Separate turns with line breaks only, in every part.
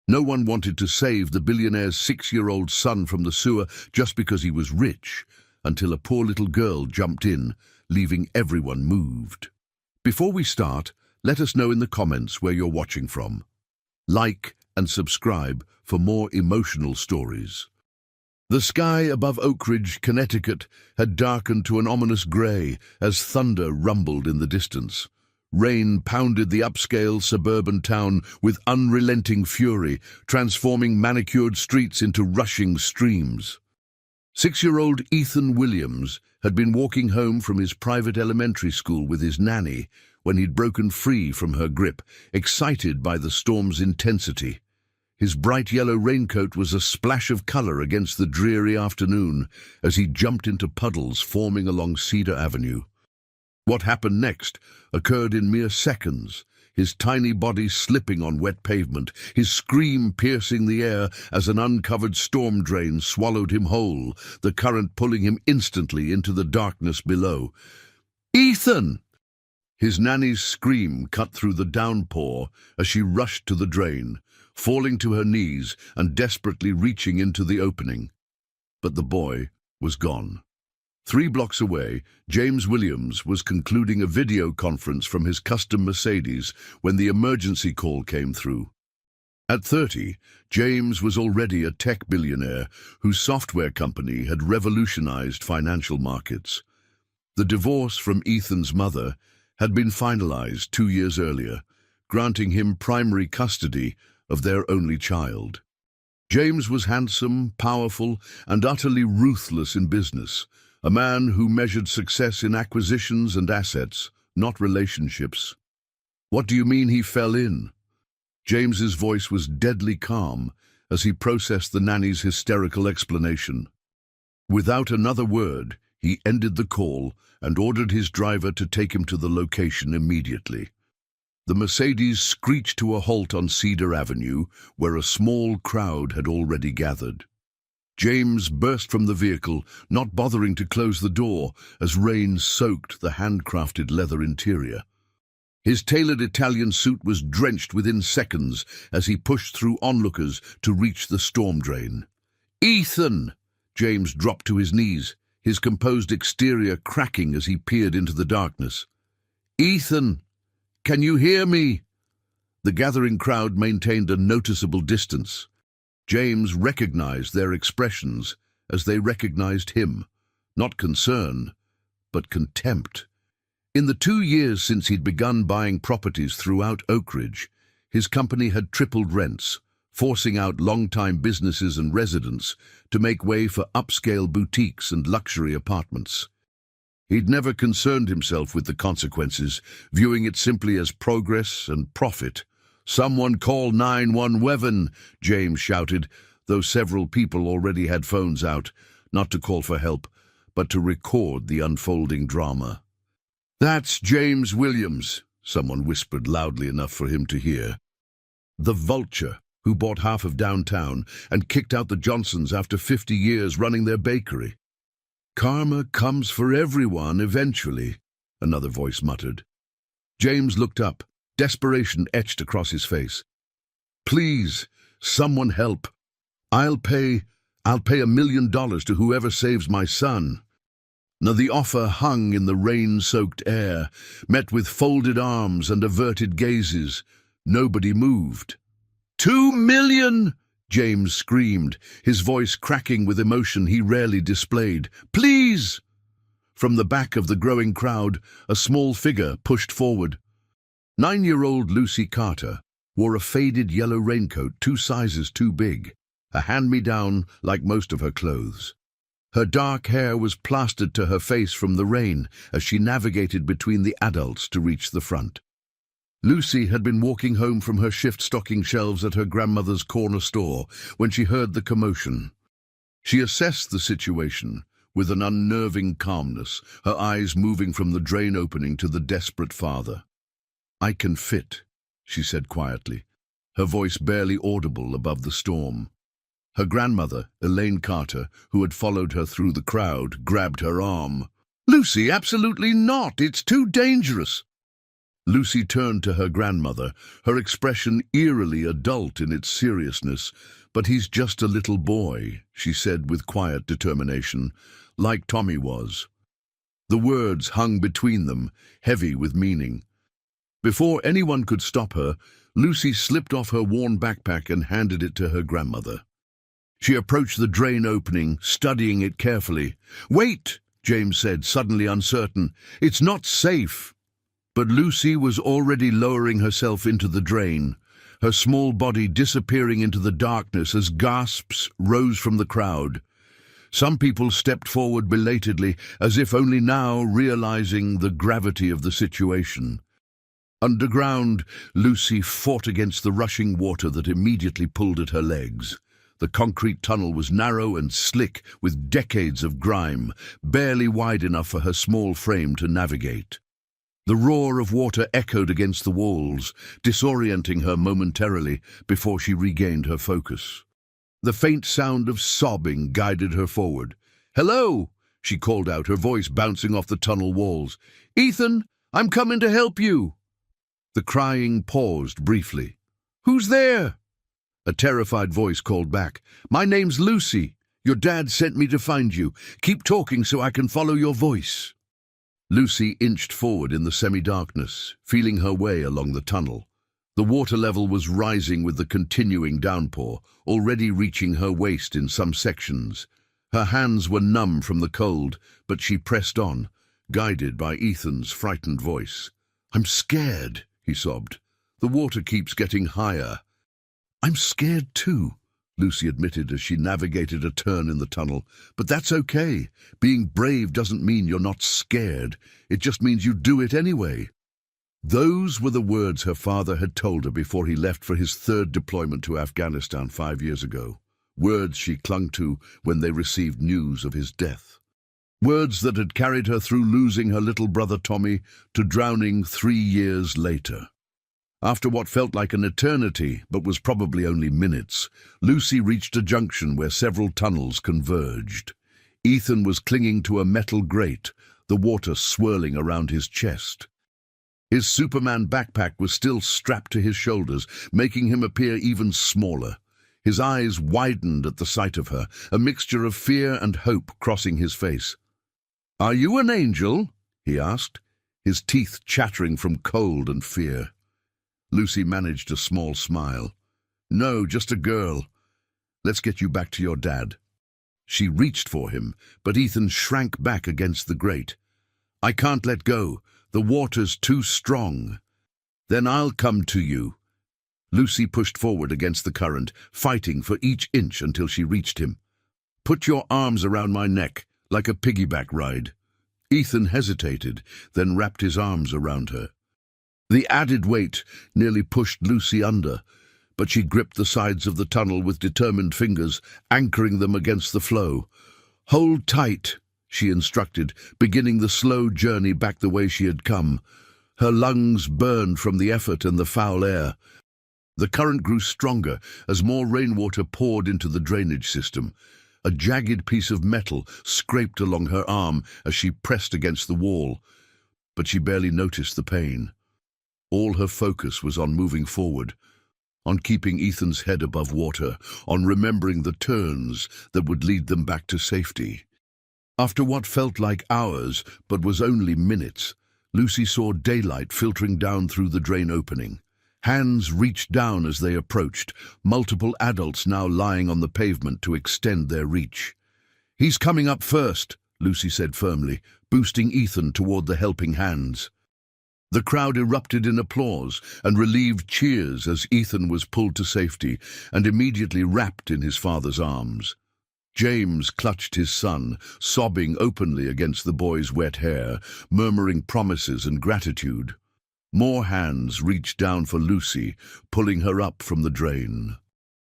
No one wanted to save the billionaire's 6-year-old son from the sewer just because he was rich, until a poor little girl jumped in, leaving everyone moved. Before we start, let us know in the comments where you're watching from. Like and subscribe for more emotional stories. The sky above Oak Ridge, Connecticut, had darkened to an ominous grey as thunder rumbled in the distance. Rain pounded the upscale suburban town with unrelenting fury, transforming manicured streets into rushing streams. 6-year-old Ethan Williams had been walking home from his private elementary school with his nanny when he'd broken free from her grip, excited by the storm's intensity. His bright yellow raincoat was a splash of color against the dreary afternoon as he jumped into puddles forming along Cedar Avenue. What happened next occurred in mere seconds, his tiny body slipping on wet pavement, his scream piercing the air as an uncovered storm drain swallowed him whole, the current pulling him instantly into the darkness below. "Ethan!" His nanny's scream cut through the downpour as she rushed to the drain, falling to her knees and desperately reaching into the opening. But the boy was gone. 3 blocks away, James Williams was concluding a video conference from his custom Mercedes when the emergency call came through. At 30, James was already a tech billionaire whose software company had revolutionized financial markets. The divorce from Ethan's mother had been finalized 2 years earlier, granting him primary custody of their only child. James was handsome, powerful, and utterly ruthless in business, a man who measured success in acquisitions and assets, not relationships. "What do you mean he fell in?" James's voice was deadly calm as he processed the nanny's hysterical explanation. Without another word, he ended the call and ordered his driver to take him to the location immediately. The Mercedes screeched to a halt on Cedar Avenue, where a small crowd had already gathered. James burst from the vehicle, not bothering to close the door as rain soaked the handcrafted leather interior. His tailored Italian suit was drenched within seconds as he pushed through onlookers to reach the storm drain. "Ethan!" James dropped to his knees, his composed exterior cracking as he peered into the darkness. "Ethan! Can you hear me?" The gathering crowd maintained a noticeable distance. James recognized their expressions as they recognized him, not concern, but contempt. In the 2 years since he'd begun buying properties throughout Oak Ridge, his company had tripled rents, forcing out long-time businesses and residents to make way for upscale boutiques and luxury apartments. He'd never concerned himself with the consequences, viewing it simply as progress and profit. "Someone call 911, James shouted, though several people already had phones out, not to call for help, but to record the unfolding drama. "That's James Williams," someone whispered loudly enough for him to hear. "The vulture who bought half of downtown and kicked out the Johnsons after 50 years running their bakery. Karma comes for everyone eventually," another voice muttered. James looked up, desperation etched across his face. "Please, someone help. I'll pay $1 million to whoever saves my son." Now the offer hung in the rain-soaked air, met with folded arms and averted gazes. Nobody moved. "2 million!" James screamed, his voice cracking with emotion he rarely displayed. "Please!" From the back of the growing crowd, a small figure pushed forward. 9-year-old Lucy Carter wore a faded yellow raincoat 2 sizes too big, a hand-me-down like most of her clothes. Her dark hair was plastered to her face from the rain as she navigated between the adults to reach the front. Lucy had been walking home from her shift-stocking shelves at her grandmother's corner store when she heard the commotion. She assessed the situation with an unnerving calmness, her eyes moving from the drain opening to the desperate father. "I can fit," she said quietly, her voice barely audible above the storm. Her grandmother, Elaine Carter, who had followed her through the crowd, grabbed her arm. "Lucy, absolutely not! It's too dangerous!" Lucy turned to her grandmother, her expression eerily adult in its seriousness. "But he's just a little boy," she said with quiet determination, "like Tommy was." The words hung between them, heavy with meaning. Before anyone could stop her, Lucy slipped off her worn backpack and handed it to her grandmother. She approached the drain opening, studying it carefully. "Wait," James said, suddenly uncertain. "It's not safe." But Lucy was already lowering herself into the drain, her small body disappearing into the darkness as gasps rose from the crowd. Some people stepped forward belatedly, as if only now realizing the gravity of the situation. Underground, Lucy fought against the rushing water that immediately pulled at her legs. The concrete tunnel was narrow and slick, with decades of grime, barely wide enough for her small frame to navigate. The roar of water echoed against the walls, disorienting her momentarily before she regained her focus. The faint sound of sobbing guided her forward. "Hello," she called out, her voice bouncing off the tunnel walls. "Ethan, I'm coming to help you." The crying paused briefly. "Who's there?" A terrified voice called back. "My name's Lucy. Your dad sent me to find you. Keep talking so I can follow your voice." Lucy inched forward in the semi-darkness, feeling her way along the tunnel. The water level was rising with the continuing downpour, already reaching her waist in some sections. Her hands were numb from the cold, but she pressed on, guided by Ethan's frightened voice. "I'm scared," he sobbed. "The water keeps getting higher." "I'm scared too," Lucy admitted as she navigated a turn in the tunnel. "But that's okay. Being brave doesn't mean you're not scared. It just means you do it anyway." Those were the words her father had told her before he left for his third deployment to Afghanistan 5 years ago. Words she clung to when they received news of his death. Words that had carried her through losing her little brother Tommy to drowning 3 years later. After what felt like an eternity, but was probably only minutes, Lucy reached a junction where several tunnels converged. Ethan was clinging to a metal grate, the water swirling around his chest. His Superman backpack was still strapped to his shoulders, making him appear even smaller. His eyes widened at the sight of her, a mixture of fear and hope crossing his face. "Are you an angel?" he asked, his teeth chattering from cold and fear. Lucy managed a small smile. "No, just a girl. Let's get you back to your dad." She reached for him, but Ethan shrank back against the grate. "I can't let go. The water's too strong." "Then I'll come to you." Lucy pushed forward against the current, fighting for each inch until she reached him. "Put your arms around my neck, like a piggyback ride." Ethan hesitated, then wrapped his arms around her. The added weight nearly pushed Lucy under, but she gripped the sides of the tunnel with determined fingers, anchoring them against the flow. "Hold tight," she instructed, beginning the slow journey back the way she had come. Her lungs burned from the effort and the foul air. The current grew stronger as more rainwater poured into the drainage system. A jagged piece of metal scraped along her arm as she pressed against the wall, but she barely noticed the pain. All her focus was on moving forward, on keeping Ethan's head above water, on remembering the turns that would lead them back to safety. After what felt like hours, but was only minutes, Lucy saw daylight filtering down through the drain opening. Hands reached down as they approached, multiple adults now lying on the pavement to extend their reach. "He's coming up first," Lucy said firmly, boosting Ethan toward the helping hands. The crowd erupted in applause and relieved cheers as Ethan was pulled to safety and immediately wrapped in his father's arms. James clutched his son, sobbing openly against the boy's wet hair, murmuring promises and gratitude. More hands reached down for Lucy, pulling her up from the drain.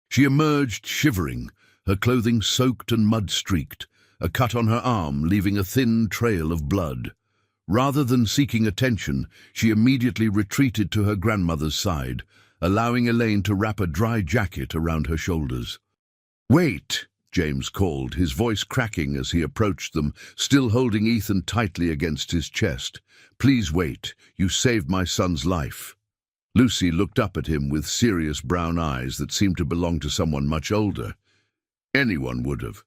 She emerged shivering, her clothing soaked and mud-streaked, a cut on her arm leaving a thin trail of blood. Rather than seeking attention, she immediately retreated to her grandmother's side, allowing Elaine to wrap a dry jacket around her shoulders. "Wait," James called, his voice cracking as he approached them, still holding Ethan tightly against his chest. "Please wait. You saved my son's life." Lucy looked up at him with serious brown eyes that seemed to belong to someone much older. Anyone would have.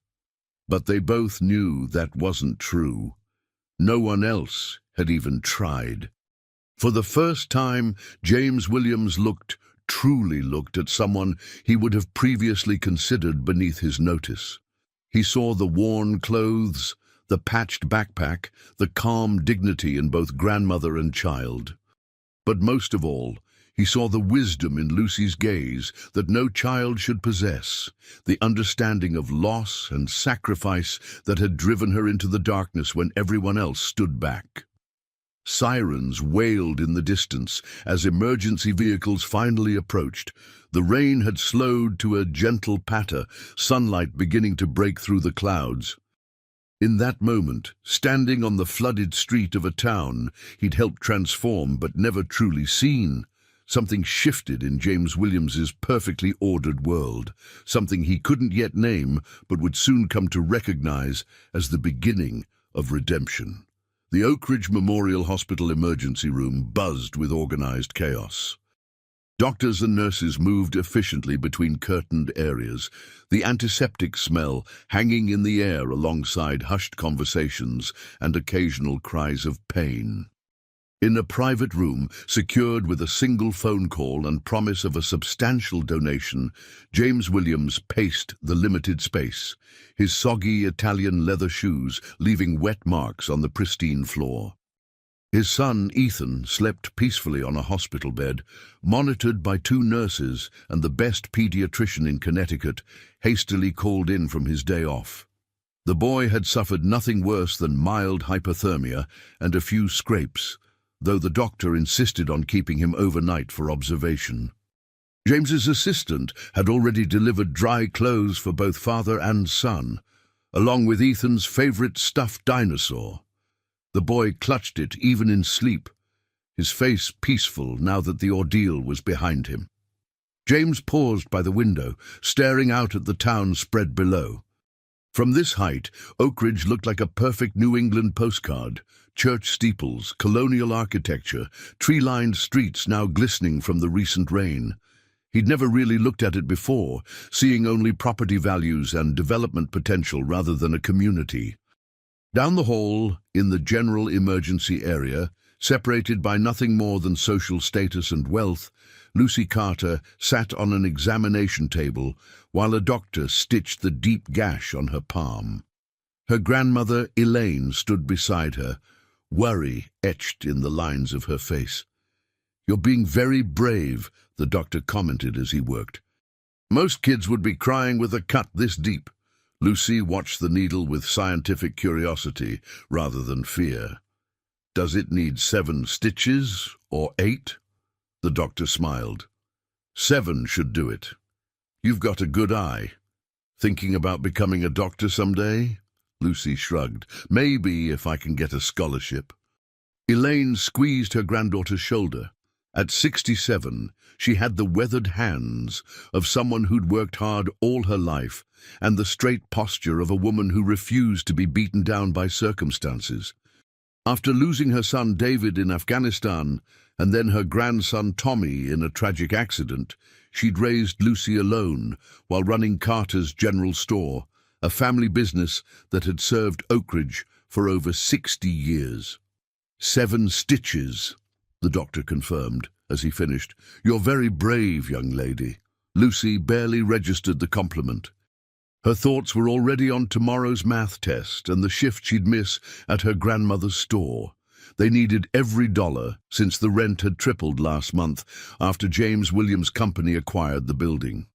But they both knew that wasn't true. No one else had even tried. For the first time, James Williams truly looked at someone he would have previously considered beneath his notice. He saw the worn clothes, the patched backpack, the calm dignity in both grandmother and child. But most of all, he saw the wisdom in Lucy's gaze that no child should possess, the understanding of loss and sacrifice that had driven her into the darkness when everyone else stood back. Sirens wailed in the distance as emergency vehicles finally approached. The rain had slowed to a gentle patter, sunlight beginning to break through the clouds. In that moment, standing on the flooded street of a town he'd helped transform but never truly seen, something shifted in James Williams's perfectly ordered world, something he couldn't yet name but would soon come to recognize as the beginning of redemption. The Oak Ridge Memorial Hospital emergency room buzzed with organized chaos. Doctors and nurses moved efficiently between curtained areas, the antiseptic smell hanging in the air alongside hushed conversations and occasional cries of pain. In a private room, secured with a single phone call and promise of a substantial donation, James Williams paced the limited space, his soggy Italian leather shoes leaving wet marks on the pristine floor. His son, Ethan, slept peacefully on a hospital bed, monitored by 2 nurses and the best pediatrician in Connecticut, hastily called in from his day off. The boy had suffered nothing worse than mild hypothermia and a few scrapes, though the doctor insisted on keeping him overnight for observation. James's assistant had already delivered dry clothes for both father and son, along with Ethan's favorite stuffed dinosaur. The boy clutched it even in sleep, his face peaceful now that the ordeal was behind him. James paused by the window, staring out at the town spread below. From this height, Oak Ridge looked like a perfect New England postcard. Church steeples, colonial architecture, tree-lined streets now glistening from the recent rain. He'd never really looked at it before, seeing only property values and development potential rather than a community. Down the hall, in the general emergency area, separated by nothing more than social status and wealth, Lucy Carter sat on an examination table while a doctor stitched the deep gash on her palm. Her grandmother, Elaine, stood beside her, worry etched in the lines of her face. "You're being very brave," the doctor commented as he worked. "Most kids would be crying with a cut this deep." Lucy watched the needle with scientific curiosity rather than fear. "Does it need 7 stitches or 8? The doctor smiled. "7 should do it. You've got a good eye. Thinking about becoming a doctor someday?" Lucy shrugged. "Maybe if I can get a scholarship." Elaine squeezed her granddaughter's shoulder. At 67, she had the weathered hands of someone who'd worked hard all her life and the straight posture of a woman who refused to be beaten down by circumstances. After losing her son David in Afghanistan and then her grandson Tommy in a tragic accident, she'd raised Lucy alone while running Carter's General Store, a family business that had served Oak Ridge for over 60 years. 7 stitches, the doctor confirmed as he finished. "You're very brave, young lady." Lucy barely registered the compliment. Her thoughts were already on tomorrow's math test and the shift she'd miss at her grandmother's store. They needed every dollar since the rent had tripled last month after James Williams' company acquired the building.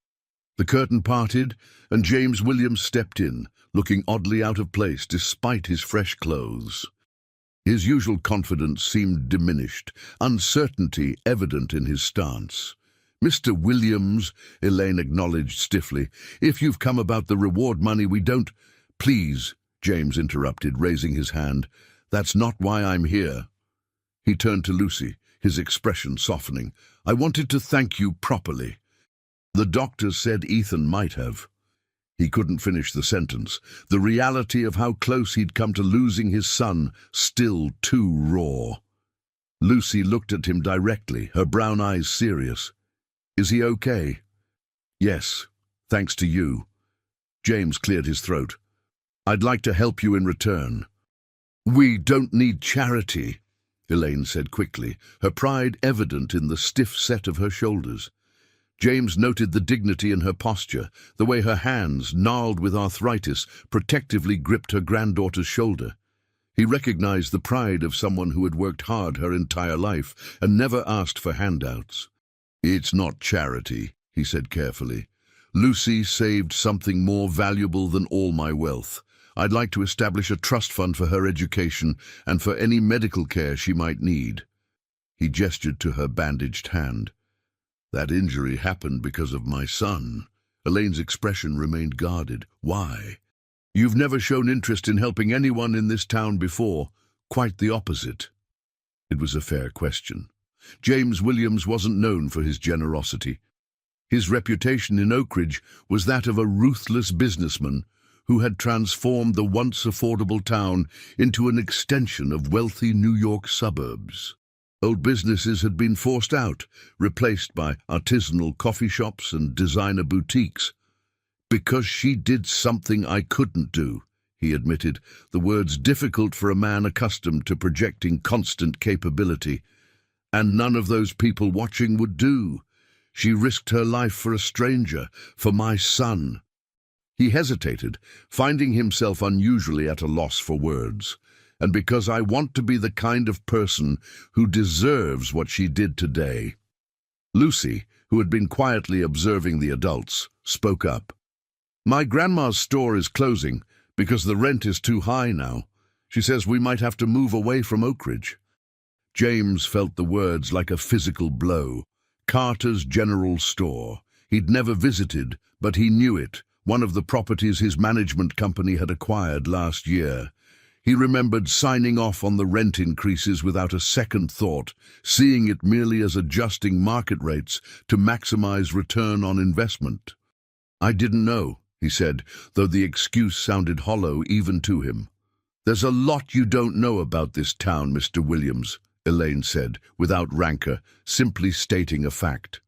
The curtain parted and James Williams stepped in, looking oddly out of place despite his fresh clothes. His usual confidence seemed diminished, uncertainty evident in his stance. "Mr. Williams," Elaine acknowledged stiffly, "if you've come about the reward money, we don't—" "Please," James interrupted, raising his hand. "That's not why I'm here." He turned to Lucy, his expression softening. "I wanted to thank you properly. The doctor said Ethan might have." He couldn't finish the sentence. The reality of how close he'd come to losing his son, still too raw. Lucy looked at him directly, her brown eyes serious. "Is he okay?" "Yes, thanks to you." James cleared his throat. "I'd like to help you in return." "We don't need charity," Elaine said quickly, her pride evident in the stiff set of her shoulders. James noted the dignity in her posture, the way her hands, gnarled with arthritis, protectively gripped her granddaughter's shoulder. He recognized the pride of someone who had worked hard her entire life and never asked for handouts. "It's not charity," he said carefully. "Lucy saved something more valuable than all my wealth. I'd like to establish a trust fund for her education and for any medical care she might need." He gestured to her bandaged hand. "That injury happened because of my son." Elaine's expression remained guarded. "Why?" "You've never shown interest in helping anyone in this town before. Quite the opposite." It was a fair question. James Williams wasn't known for his generosity. His reputation in Oakridge was that of a ruthless businessman who had transformed the once affordable town into an extension of wealthy New York suburbs. Old businesses had been forced out, replaced by artisanal coffee shops and designer boutiques. "Because she did something I couldn't do," he admitted, the words difficult for a man accustomed to projecting constant capability. "And none of those people watching would do. She risked her life for a stranger, for my son." He hesitated, finding himself unusually at a loss for words. "And because I want to be the kind of person who deserves what she did today." Lucy, who had been quietly observing the adults, spoke up. "My grandma's store is closing because the rent is too high now. She says we might have to move away from Oakridge." James felt the words like a physical blow. Carter's General Store. He'd never visited, but he knew it, one of the properties his management company had acquired last year. He remembered signing off on the rent increases without a second thought, seeing it merely as adjusting market rates to maximize return on investment. "I didn't know," he said, though the excuse sounded hollow even to him. "There's a lot you don't know about this town, Mr. Williams," Elaine said, without rancor, simply stating a fact.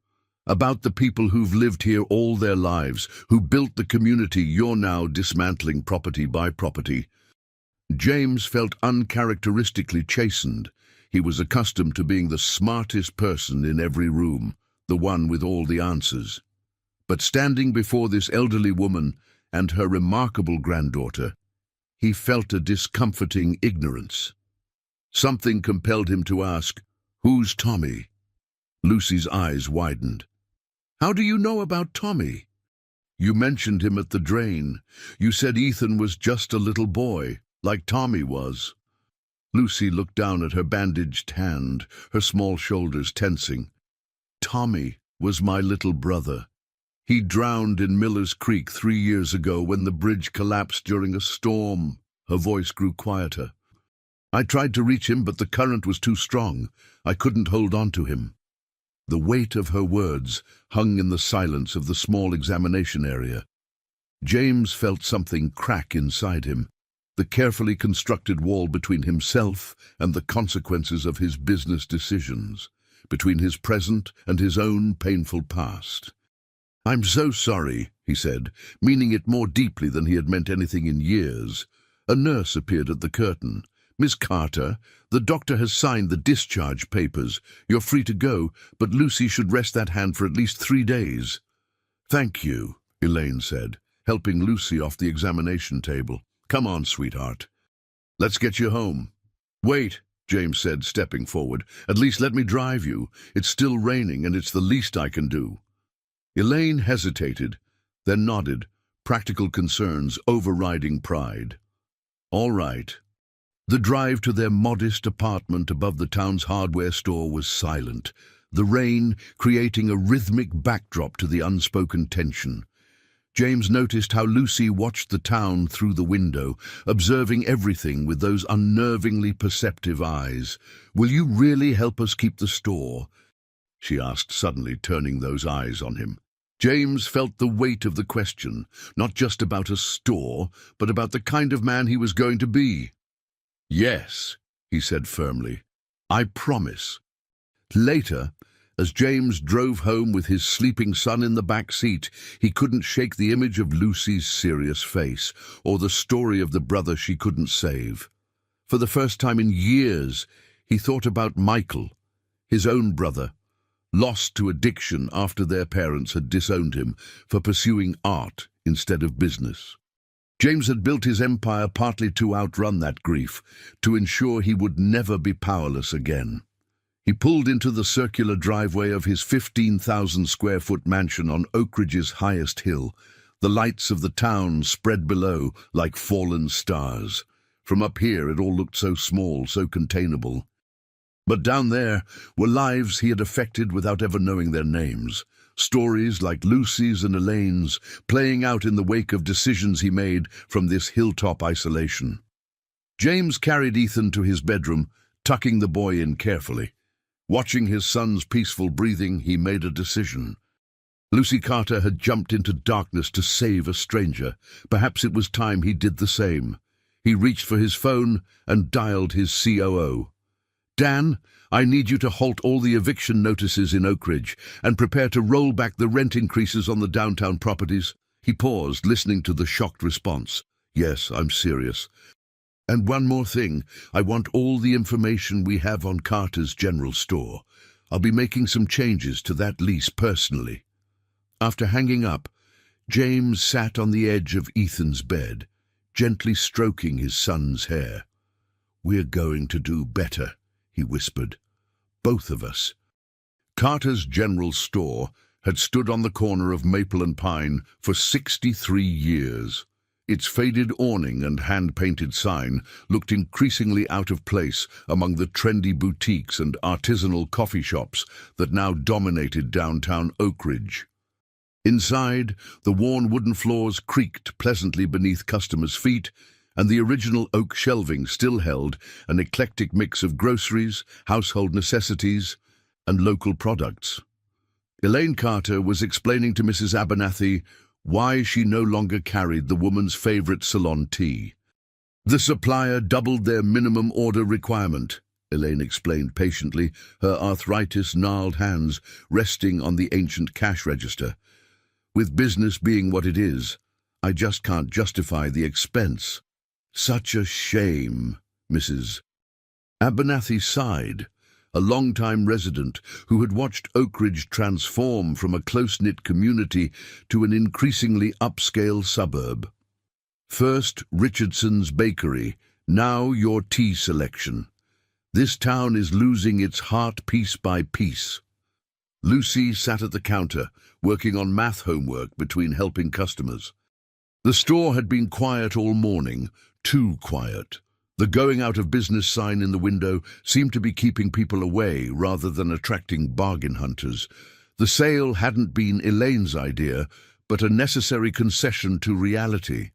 "About the people who've lived here all their lives, who built the community you're now dismantling property by property." James felt uncharacteristically chastened. He was accustomed to being the smartest person in every room, the one with all the answers. But standing before this elderly woman and her remarkable granddaughter, he felt a discomforting ignorance. Something compelled him to ask, "Who's Tommy?" Lucy's eyes widened. "How do you know about Tommy?" "You mentioned him at the drain. You said Ethan was just a little boy, like Tommy was." Lucy looked down at her bandaged hand, her small shoulders tensing. "Tommy was my little brother. He drowned in Miller's Creek 3 years ago when the bridge collapsed during a storm." Her voice grew quieter. "I tried to reach him, but the current was too strong. I couldn't hold on to him." The weight of her words hung in the silence of the small examination area. James felt something crack inside him, the carefully constructed wall between himself and the consequences of his business decisions, between his present and his own painful past. "I'm so sorry," he said, meaning it more deeply than he had meant anything in years. A nurse appeared at the curtain. "Miss Carter, the doctor has signed the discharge papers. You're free to go, but Lucy should rest that hand for at least 3 days." "Thank you," Elaine said, helping Lucy off the examination table. "Come on, sweetheart. Let's get you home." "Wait," James said, stepping forward. "At least let me drive you. It's still raining, and it's the least I can do." Elaine hesitated, then nodded, practical concerns overriding pride. "All right." The drive to their modest apartment above the town's hardware store was silent, the rain creating a rhythmic backdrop to the unspoken tension. James noticed how Lucy watched the town through the window, observing everything with those unnervingly perceptive eyes. "Will you really help us keep the store?" she asked, suddenly turning those eyes on him. James felt the weight of the question, not just about a store, but about the kind of man he was going to be. "Yes," he said firmly. "I promise." Later, as James drove home with his sleeping son in the back seat, he couldn't shake the image of Lucy's serious face, or the story of the brother she couldn't save. For the first time in years, he thought about Michael, his own brother, lost to addiction after their parents had disowned him for pursuing art instead of business. James had built his empire partly to outrun that grief, to ensure he would never be powerless again. He pulled into the circular driveway of his 15,000-square-foot mansion on Oak Ridge's highest hill. The lights of the town spread below like fallen stars. From up here it all looked so small, so containable. But down there were lives he had affected without ever knowing their names. Stories like Lucy's and Elaine's, playing out in the wake of decisions he made from this hilltop isolation. James carried Ethan to his bedroom, tucking the boy in carefully. Watching his son's peaceful breathing, he made a decision. Lucy Carter had jumped into darkness to save a stranger. Perhaps it was time he did the same. He reached for his phone and dialed his COO. "Dan, I need you to halt all the eviction notices in Oak Ridge and prepare to roll back the rent increases on the downtown properties." He paused, listening to the shocked response. "Yes, I'm serious. And one more thing, I want all the information we have on Carter's general store. I'll be making some changes to that lease personally." After hanging up, James sat on the edge of Ethan's bed, gently stroking his son's hair. "We're going to do better," he whispered. "Both of us." Carter's general store had stood on the corner of Maple and Pine for 63 years. Its faded awning and hand-painted sign looked increasingly out of place among the trendy boutiques and artisanal coffee shops that now dominated downtown Oak Ridge. Inside, the worn wooden floors creaked pleasantly beneath customers' feet, and the original oak shelving still held an eclectic mix of groceries, household necessities, and local products. Elaine Carter was explaining to Mrs. Abernathy why she no longer carried the woman's favorite Ceylon tea. "The supplier doubled their minimum order requirement," Elaine explained patiently, her arthritis-gnarled hands resting on the ancient cash register. "With business being what it is, I just can't justify the expense." "Such a shame," Mrs. Abernathy sighed, a long-time resident who had watched Oak Ridge transform from a close-knit community to an increasingly upscale suburb. "First Richardson's Bakery, now your tea selection. This town is losing its heart piece by piece." Lucy sat at the counter, working on math homework between helping customers. The store had been quiet all morning, too quiet. The going out of business sign in the window seemed to be keeping people away rather than attracting bargain hunters. The sale hadn't been Elaine's idea, but a necessary concession to reality.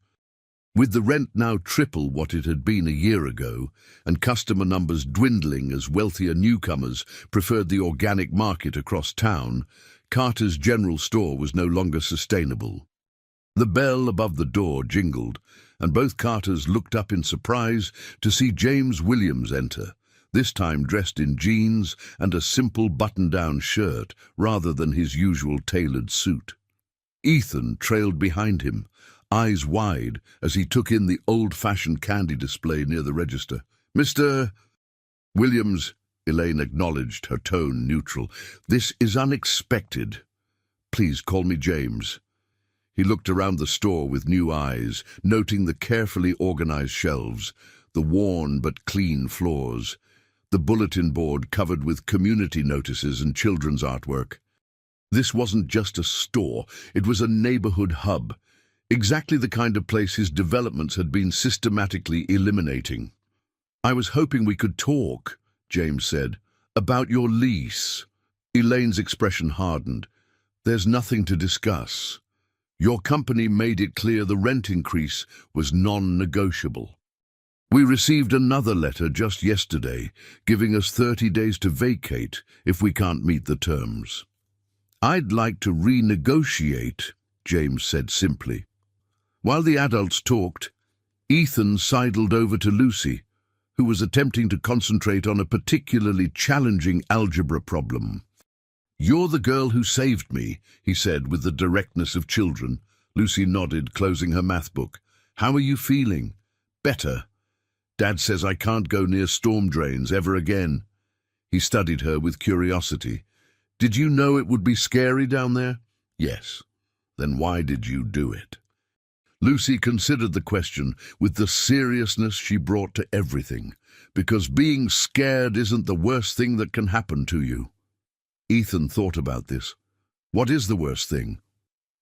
With the rent now triple what it had been a year ago, and customer numbers dwindling as wealthier newcomers preferred the organic market across town, Carter's general store was no longer sustainable. The bell above the door jingled, and both Carters looked up in surprise to see James Williams enter, this time dressed in jeans and a simple button-down shirt rather than his usual tailored suit. Ethan trailed behind him, eyes wide as he took in the old-fashioned candy display near the register. "Mr. Williams," Elaine acknowledged, her tone neutral. "This is unexpected. Please call me James." He looked around the store with new eyes, noting the carefully organized shelves, the worn but clean floors, the bulletin board covered with community notices and children's artwork. This wasn't just a store, it was a neighborhood hub, exactly the kind of place his developments had been systematically eliminating. "I was hoping we could talk," James said, "about your lease." Elaine's expression hardened. "There's nothing to discuss. Your company made it clear the rent increase was non-negotiable. We received another letter just yesterday, giving us 30 days to vacate if we can't meet the terms." "I'd like to renegotiate," James said simply. While the adults talked, Ethan sidled over to Lucy, who was attempting to concentrate on a particularly challenging algebra problem. "You're the girl who saved me," he said with the directness of children. Lucy nodded, closing her math book. "How are you feeling?" "Better. Dad says I can't go near storm drains ever again." He studied her with curiosity. "Did you know it would be scary down there?" "Yes." "Then why did you do it?" Lucy considered the question with the seriousness she brought to everything. "Because being scared isn't the worst thing that can happen to you." Ethan thought about this. "What is the worst thing?"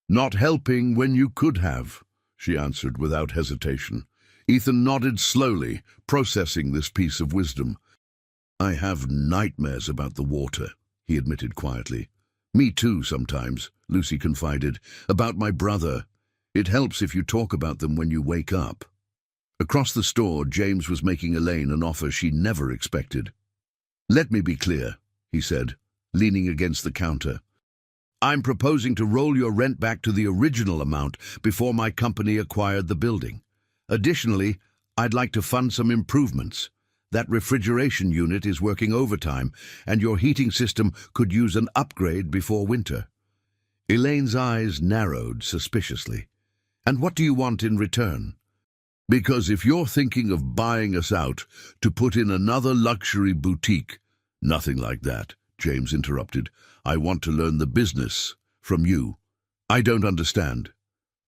"Not helping when you could have," she answered without hesitation. Ethan nodded slowly, processing this piece of wisdom. "I have nightmares about the water," he admitted quietly. "Me too, sometimes," Lucy confided. "About my brother. It helps if you talk about them when you wake up." Across the store, James was making Elaine an offer she never expected. "Let me be clear," he said, leaning against the counter. "I'm proposing to roll your rent back to the original amount before my company acquired the building. Additionally, I'd like to fund some improvements. That refrigeration unit is working overtime, and your heating system could use an upgrade before winter." Elaine's eyes narrowed suspiciously. "And what do you want in return?" "Because if you're thinking of buying us out to put in another luxury boutique—" "Nothing like that," James interrupted. "I want to learn the business from you." "I don't understand."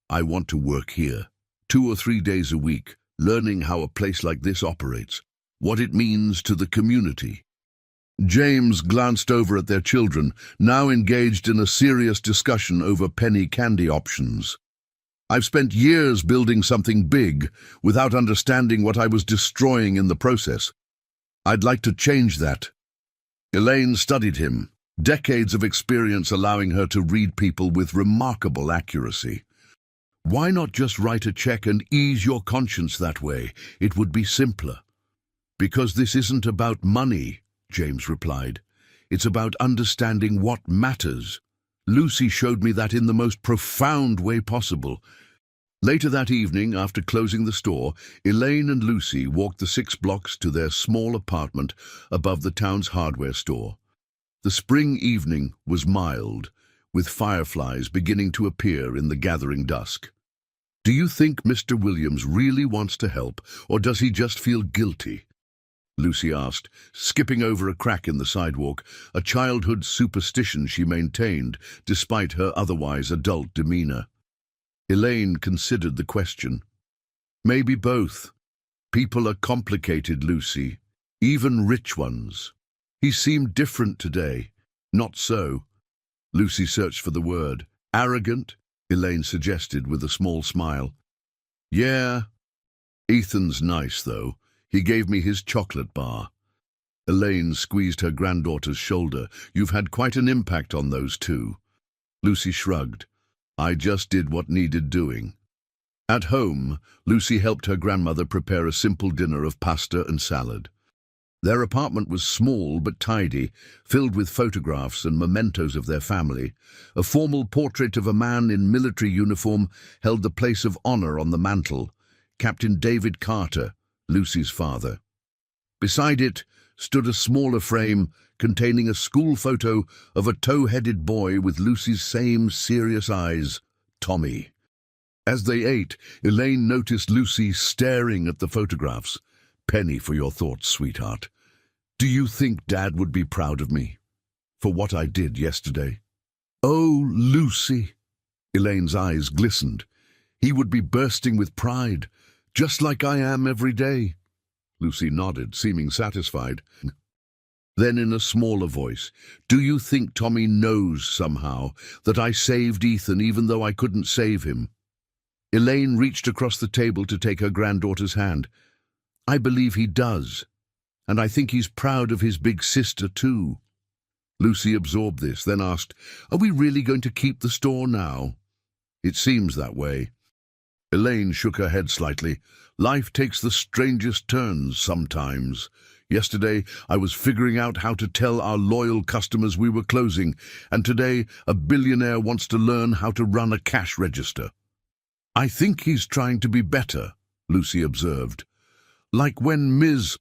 "I want to work here, 2 or 3 days a week, learning how a place like this operates, what it means to the community." James glanced over at their children, now engaged in a serious discussion over penny candy options. "I've spent years building something big without understanding what I was destroying in the process. I'd like to change that." Elaine studied him, decades of experience allowing her to read people with remarkable accuracy. "Why not just write a check and ease your conscience that way? It would be simpler." "Because this isn't about money," James replied. "It's about understanding what matters. Lucy showed me that in the most profound way possible." Later that evening, after closing the store, Elaine and Lucy walked the 6 blocks to their small apartment above the town's hardware store. The spring evening was mild, with fireflies beginning to appear in the gathering dusk. "Do you think Mr. Williams really wants to help, or does he just feel guilty?" Lucy asked, skipping over a crack in the sidewalk, a childhood superstition she maintained despite her otherwise adult demeanor. Elaine considered the question. "Maybe both. People are complicated, Lucy, even rich ones. He seemed different today." "Not so." Lucy searched for the word. "Arrogant?" Elaine suggested with a small smile. "Yeah. Ethan's nice, though. He gave me his chocolate bar." Elaine squeezed her granddaughter's shoulder. "You've had quite an impact on those two." Lucy shrugged. "I just did what needed doing." At home, Lucy helped her grandmother prepare a simple dinner of pasta and salad. Their apartment was small but tidy, filled with photographs and mementos of their family. A formal portrait of a man in military uniform held the place of honor on the mantel, Captain David Carter, Lucy's father. Beside it stood a smaller frame containing a school photo of a tow-headed boy with Lucy's same serious eyes, Tommy. As they ate, Elaine noticed Lucy staring at the photographs. "Penny for your thoughts, sweetheart. Do you think Dad would be proud of me for what I did yesterday?" "Oh, Lucy!" Elaine's eyes glistened. "He would be bursting with pride, just like I am every day." Lucy nodded, seeming satisfied. Then in a smaller voice, "Do you think Tommy knows somehow that I saved Ethan even though I couldn't save him?" Elaine reached across the table to take her granddaughter's hand. "I believe he does, and I think he's proud of his big sister too." Lucy absorbed this, then asked, "Are we really going to keep the store now?" "It seems that way." Elaine shook her head slightly. "Life takes the strangest turns sometimes. Yesterday, I was figuring out how to tell our loyal customers we were closing, and today, a billionaire wants to learn how to run a cash register. I think he's trying to be better, Lucy observed. Like when Ms.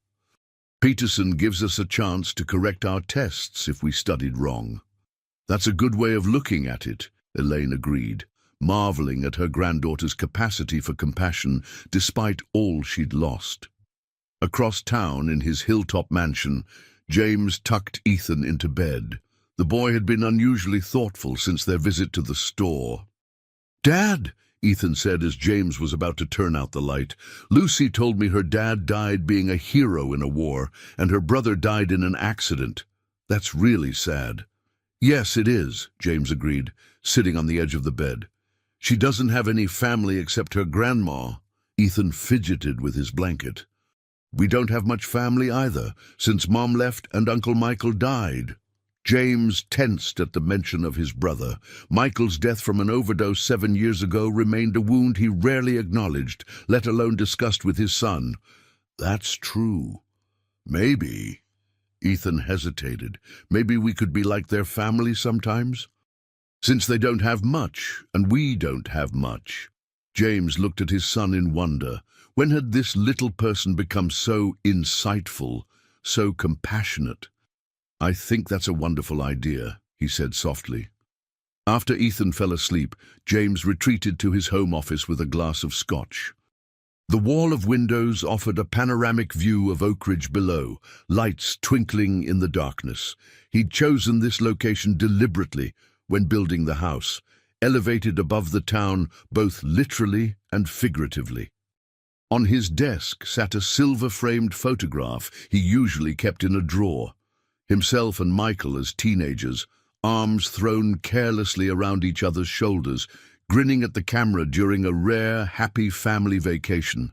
Peterson gives us a chance to correct our tests if we studied wrong. That's a good way of looking at it, Elaine agreed, marveling at her granddaughter's capacity for compassion despite all she'd lost. Across town in his hilltop mansion, James tucked Ethan into bed. The boy had been unusually thoughtful since their visit to the store. "Dad," Ethan said as James was about to turn out the light, "Lucy told me her dad died being a hero in a war, and her brother died in an accident. That's really sad." "Yes, it is," James agreed, sitting on the edge of the bed. "She doesn't have any family except her grandma." Ethan fidgeted with his blanket. "We don't have much family either, since Mom left and Uncle Michael died." James tensed at the mention of his brother. Michael's death from an overdose 7 years ago remained a wound he rarely acknowledged, let alone discussed with his son. "That's true. Maybe." Ethan hesitated. "Maybe we could be like their family sometimes? Since they don't have much, and we don't have much." James looked at his son in wonder. When had this little person become so insightful, so compassionate? "I think that's a wonderful idea," he said softly. After Ethan fell asleep, James retreated to his home office with a glass of scotch. The wall of windows offered a panoramic view of Oak Ridge below, lights twinkling in the darkness. He'd chosen this location deliberately when building the house, elevated above the town both literally and figuratively. On his desk sat a silver-framed photograph he usually kept in a drawer. Himself and Michael as teenagers, arms thrown carelessly around each other's shoulders, grinning at the camera during a rare, happy family vacation.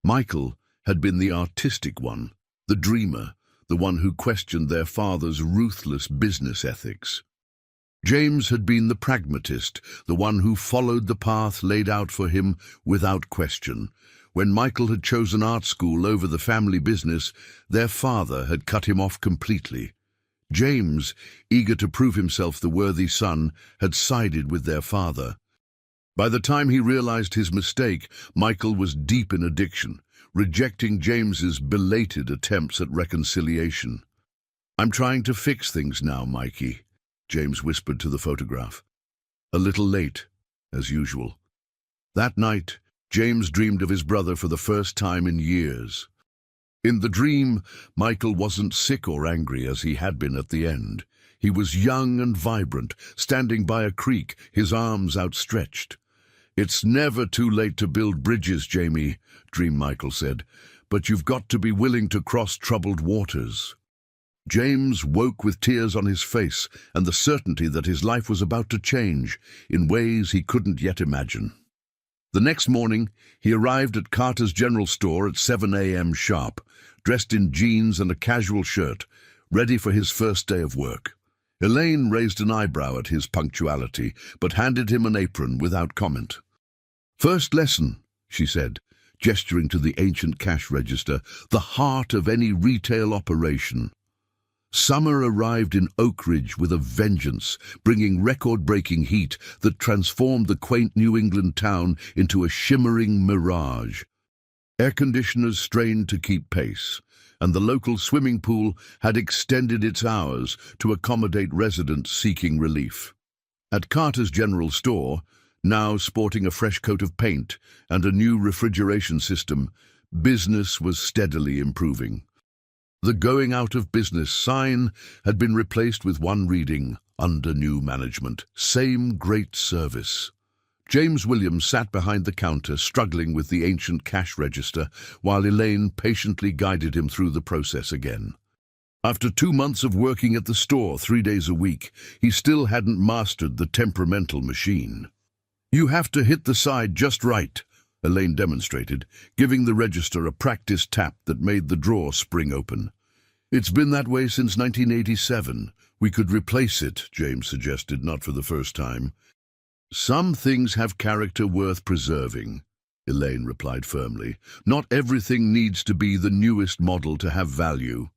Michael had been the artistic one, the dreamer, the one who questioned their father's ruthless business ethics. James had been the pragmatist, the one who followed the path laid out for him without question. When Michael had chosen art school over the family business, their father had cut him off completely. James, eager to prove himself the worthy son, had sided with their father. By the time he realized his mistake, Michael was deep in addiction, rejecting James's belated attempts at reconciliation. "I'm trying to fix things now, Mikey," James whispered to the photograph. A little late, as usual. That night, James dreamed of his brother for the first time in years. In the dream, Michael wasn't sick or angry as he had been at the end. He was young and vibrant, standing by a creek, his arms outstretched. "It's never too late to build bridges, Jamie," Dream Michael said, "but you've got to be willing to cross troubled waters." James woke with tears on his face and the certainty that his life was about to change in ways he couldn't yet imagine. The next morning, he arrived at Carter's General Store at 7 a.m. sharp, dressed in jeans and a casual shirt, ready for his first day of work. Elaine raised an eyebrow at his punctuality, but handed him an apron without comment. "First lesson," she said, gesturing to the ancient cash register, "the heart of any retail operation." Summer arrived in Oak Ridge with a vengeance, bringing record-breaking heat that transformed the quaint New England town into a shimmering mirage. Air conditioners strained to keep pace, and the local swimming pool had extended its hours to accommodate residents seeking relief. At Carter's General Store, now sporting a fresh coat of paint and a new refrigeration system, business was steadily improving. The going out of business sign had been replaced with one reading, "Under new management, same great service." James Williams sat behind the counter, struggling with the ancient cash register, while Elaine patiently guided him through the process again. After 2 months of working at the store 3 days a week, he still hadn't mastered the temperamental machine. "You have to hit the side just right," Elaine demonstrated, giving the register a practice tap that made the drawer spring open. "It's been that way since 1987. We could replace it," James suggested, not for the first time. "Some things have character worth preserving." Elaine replied firmly. Not everything needs to be the newest model to have value.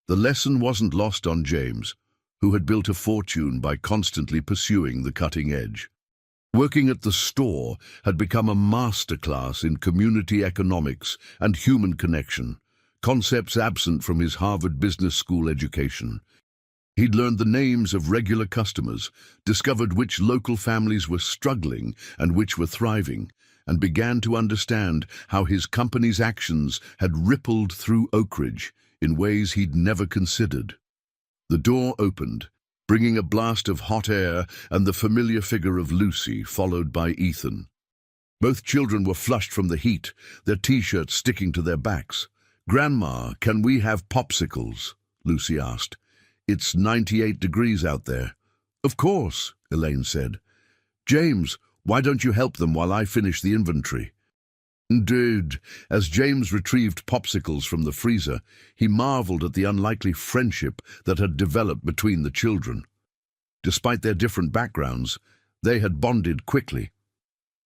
The lesson wasn't lost on James, who had built a fortune by constantly pursuing the cutting edge. Working at the store had become a masterclass in community economics and human connection, concepts absent from his Harvard Business School education. He'd learned the names of regular customers, discovered which local families were struggling and which were thriving, and began to understand how his company's actions had rippled through Oak Ridge in ways he'd never considered. The door opened, bringing a blast of hot air and the familiar figure of Lucy, followed by Ethan. Both children were flushed from the heat, their t-shirts sticking to their backs. "Grandma, can we have popsicles?" Lucy asked. "It's 98 degrees out there." "Of course," Elaine said. "James, why don't you help them while I finish the inventory?" Indeed, as James retrieved popsicles from the freezer, he marveled at the unlikely friendship that had developed between the children. Despite their different backgrounds, they had bonded quickly.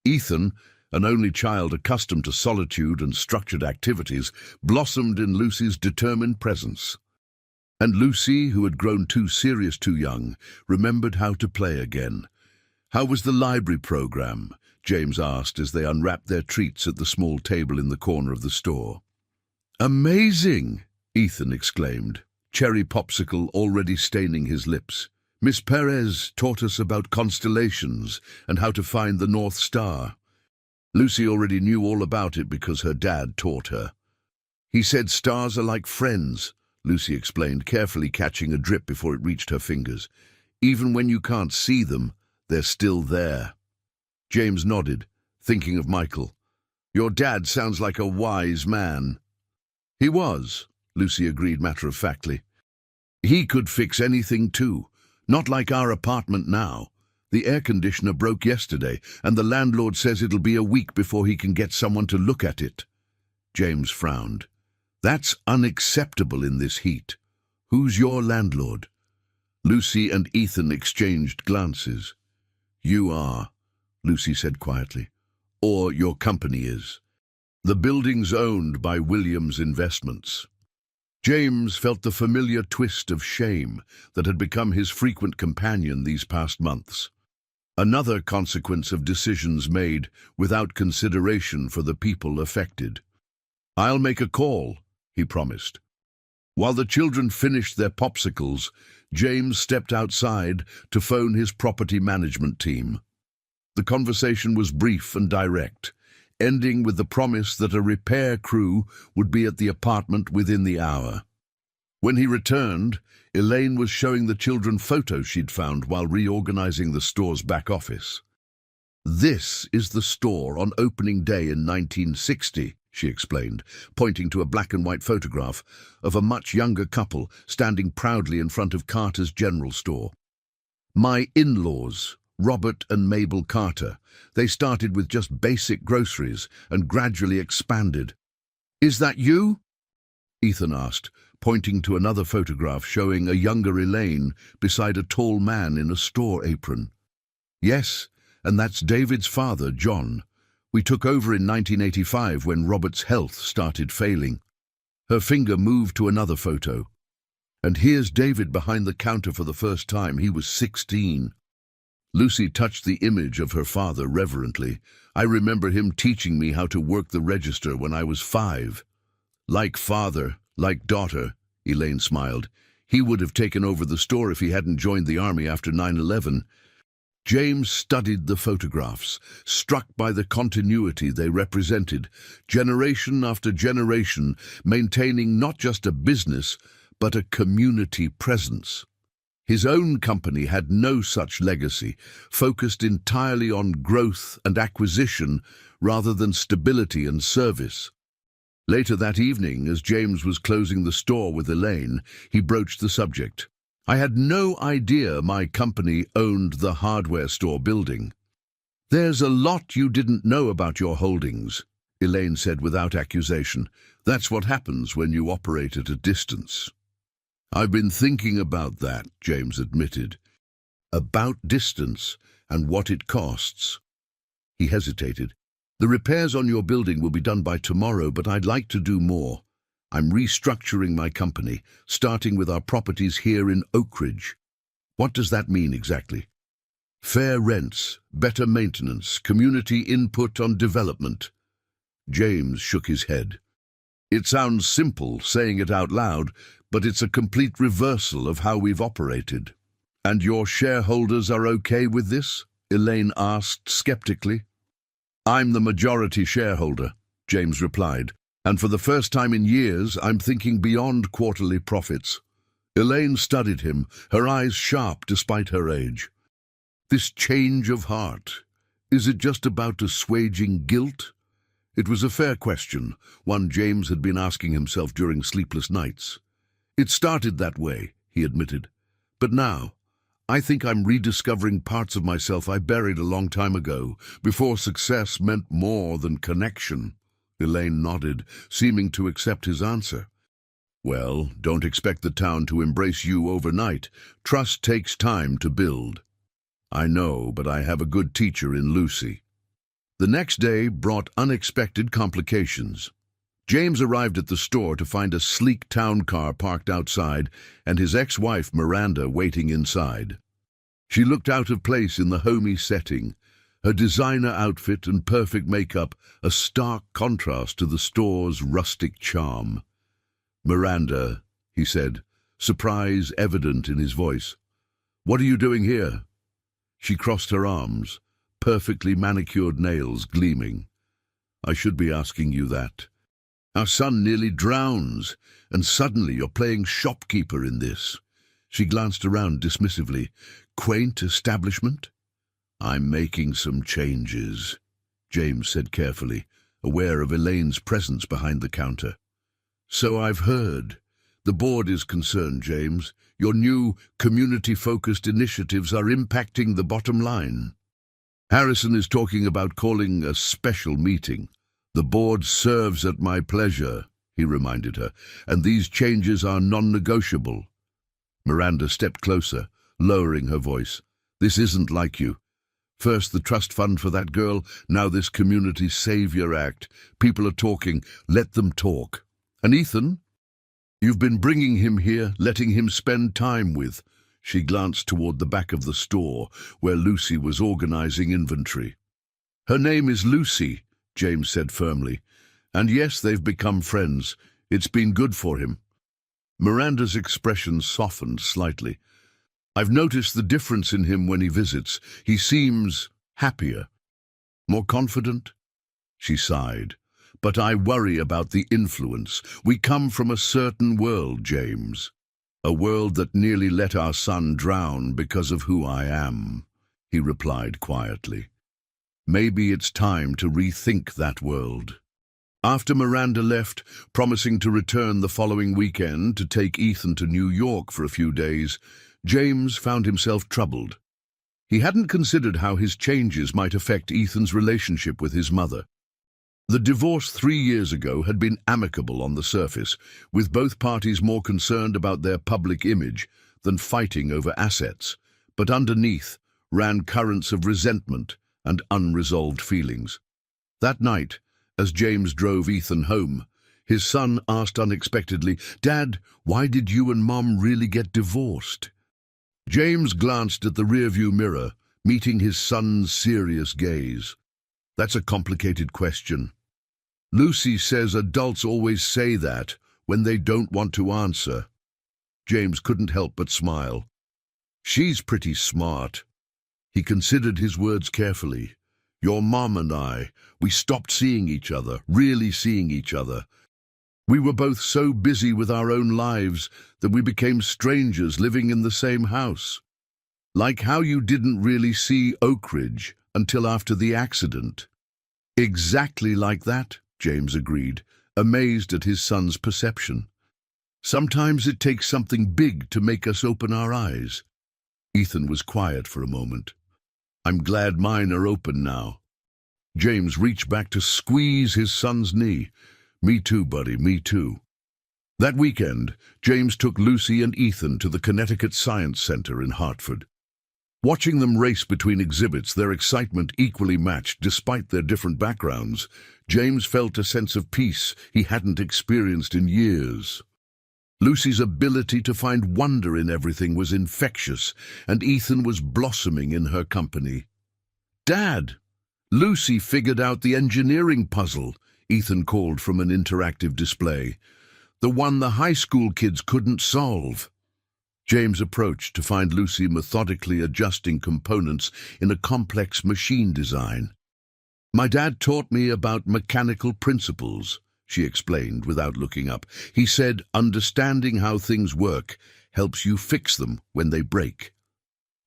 Ethan, an only child accustomed to solitude and structured activities, blossomed in Lucy's determined presence. And Lucy, who had grown too serious too young, remembered how to play again. "How was the library program?" James asked as they unwrapped their treats at the small table in the corner of the store. "Amazing!" Ethan exclaimed, cherry popsicle already staining his lips. "Miss Perez taught us about constellations and how to find the North Star." Lucy already knew all about it because her dad taught her. "He said stars are like friends," Lucy explained, carefully catching a drip before it reached her fingers. "Even when you can't see them, they're still there." James nodded, thinking of Michael. "Your dad sounds like a wise man." "He was," Lucy agreed matter-of-factly. "He could fix anything too, not like our apartment now. The air conditioner broke yesterday, and the landlord says it'll be a week before he can get someone to look at it." James frowned. "That's unacceptable in this heat. Who's your landlord?" Lucy and Ethan exchanged glances. "You are," Lucy said quietly. "Or your company is. The building's owned by Williams Investments." James felt the familiar twist of shame that had become his frequent companion these past months. Another consequence of decisions made without consideration for the people affected. "I'll make a call," he promised. While the children finished their popsicles, James stepped outside to phone his property management team. The conversation was brief and direct, ending with the promise that a repair crew would be at the apartment within the hour. When he returned, Elaine was showing the children photos she'd found while reorganizing the store's back office. "This is the store on opening day in 1960, she explained, pointing to a black-and-white photograph of a much younger couple standing proudly in front of Carter's General Store. "My in-laws, Robert and Mabel Carter. They started with just basic groceries and gradually expanded." "Is that you?" Ethan asked, pointing to another photograph showing a younger Elaine beside a tall man in a store apron. "Yes, and that's David's father, John. We took over in 1985 when Robert's health started failing." Her finger moved to another photo. "And here's David behind the counter for the first time. He was 16. Lucy touched the image of her father reverently. "I remember him teaching me how to work the register when I was 5. "Like father, like daughter," Elaine smiled. "He would have taken over the store if he hadn't joined the army after 9/11. James studied the photographs, struck by the continuity they represented, generation after generation, maintaining not just a business, but a community presence. His own company had no such legacy, focused entirely on growth and acquisition rather than stability and service. Later that evening, as James was closing the store with Elaine, he broached the subject. "I had no idea my company owned the hardware store building." "There's a lot you didn't know about your holdings," Elaine said without accusation. "That's what happens when you operate at a distance." "I've been thinking about that," James admitted. "About distance and what it costs." He hesitated. The repairs on your building will be done by tomorrow, but I'd like to do more. I'm restructuring my company, starting with our properties here in Oak Ridge. What does that mean exactly? Fair rents, better maintenance, community input on development. James shook his head. It sounds simple saying it out loud, but it's a complete reversal of how we've operated. And your shareholders are okay with this? Elaine asked skeptically. I'm the majority shareholder, James replied, and for the first time in years I'm thinking beyond quarterly profits. Elaine studied him, her eyes sharp despite her age. This change of heart, is it just about assuaging guilt? It was a fair question, one James had been asking himself during sleepless nights. It started that way, he admitted. But now, I think I'm rediscovering parts of myself I buried a long time ago, before success meant more than connection. Elaine nodded, seeming to accept his answer. Well, don't expect the town to embrace you overnight. Trust takes time to build. I know, but I have a good teacher in Lucy. The next day brought unexpected complications. James arrived at the store to find a sleek town car parked outside and his ex-wife Miranda waiting inside. She looked out of place in the homey setting, her designer outfit and perfect makeup a stark contrast to the store's rustic charm. "Miranda," he said, surprise evident in his voice. "What are you doing here?" She crossed her arms, perfectly manicured nails gleaming. "I should be asking you that. Our son nearly drowns, and suddenly you're playing shopkeeper in this." She glanced around dismissively. "Quaint establishment?" "I'm making some changes," James said carefully, aware of Elaine's presence behind the counter. "So I've heard. The board is concerned, James. Your new community-focused initiatives are impacting the bottom line." "Harrison is talking about calling a special meeting. The board serves at my pleasure," he reminded her, "and these changes are non-negotiable." Miranda stepped closer, lowering her voice. "This isn't like you. First the trust fund for that girl, now this Community Savior Act. People are talking. Let them talk. And Ethan? You've been bringing him here, letting him spend time with." She glanced toward the back of the store, where Lucy was organizing inventory. "Her name is Lucy," James said firmly. "And yes, they've become friends. It's been good for him." Miranda's expression softened slightly. "I've noticed the difference in him when he visits. He seems happier, more confident." She sighed. "But I worry about the influence. We come from a certain world, James. A world that nearly let our son drown because of who I am," he replied quietly. "Maybe it's time to rethink that world." After Miranda left, promising to return the following weekend to take Ethan to New York for a few days, James found himself troubled. He hadn't considered how his changes might affect Ethan's relationship with his mother. The divorce 3 years ago had been amicable on the surface, with both parties more concerned about their public image than fighting over assets, but underneath ran currents of resentment and unresolved feelings. That night, as James drove Ethan home, his son asked unexpectedly, "Dad, why did you and Mom really get divorced?" James glanced at the rearview mirror, meeting his son's serious gaze. "That's a complicated question. Lucy says adults always say that when they don't want to answer." James couldn't help but smile. "She's pretty smart." He considered his words carefully. "Your mom and I, we stopped seeing each other, really seeing each other. We were both so busy with our own lives that we became strangers living in the same house. Like how you didn't really see Oak Ridge until after the accident." "Exactly like that," James agreed, amazed at his son's perception. "Sometimes it takes something big to make us open our eyes." Ethan was quiet for a moment. "I'm glad mine are open now." James reached back to squeeze his son's knee. "Me too, buddy, me too." That weekend, James took Lucy and Ethan to the Connecticut Science Center in Hartford. Watching them race between exhibits, their excitement equally matched despite their different backgrounds, James felt a sense of peace he hadn't experienced in years. Lucy's ability to find wonder in everything was infectious, and Ethan was blossoming in her company. "Dad, Lucy figured out the engineering puzzle," Ethan called from an interactive display. "The one the high school kids couldn't solve." James approached to find Lucy methodically adjusting components in a complex machine design. "My dad taught me about mechanical principles," she explained without looking up. "He said understanding how things work helps you fix them when they break."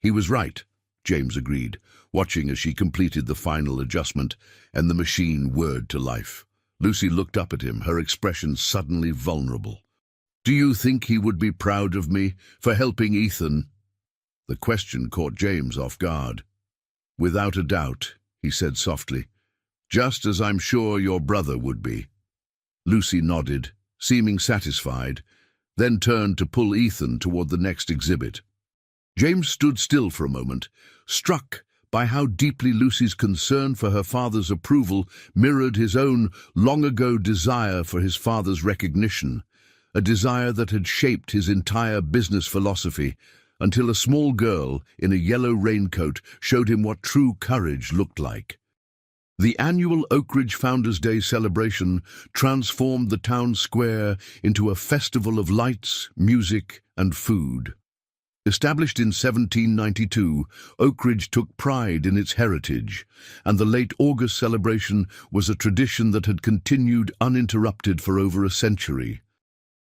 He was right, James agreed, watching as she completed the final adjustment and the machine whirred to life. Lucy looked up at him, her expression suddenly vulnerable. "Do you think he would be proud of me for helping Ethan?" The question caught James off guard. "Without a doubt," he said softly, "just as I'm sure your brother would be." Lucy nodded, seeming satisfied, then turned to pull Ethan toward the next exhibit. James stood still for a moment, struck by how deeply Lucy's concern for her father's approval mirrored his own long-ago desire for his father's recognition, a desire that had shaped his entire business philosophy until a small girl in a yellow raincoat showed him what true courage looked like. The annual Oak Ridge Founders' Day celebration transformed the town square into a festival of lights, music, and food. Established in 1792, Oak Ridge took pride in its heritage, and the late August celebration was a tradition that had continued uninterrupted for over a century.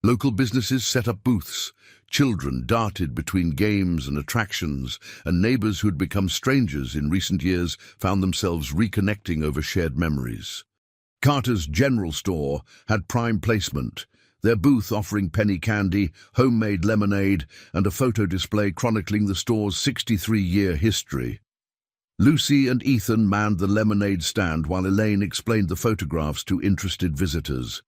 Local businesses set up booths, children darted between games and attractions, and neighbors who'd become strangers in recent years found themselves reconnecting over shared memories. Carter's General Store had prime placement, their booth offering penny candy, homemade lemonade, and a photo display chronicling the store's 63-year history. Lucy and Ethan manned the lemonade stand while Elaine explained the photographs to interested visitors.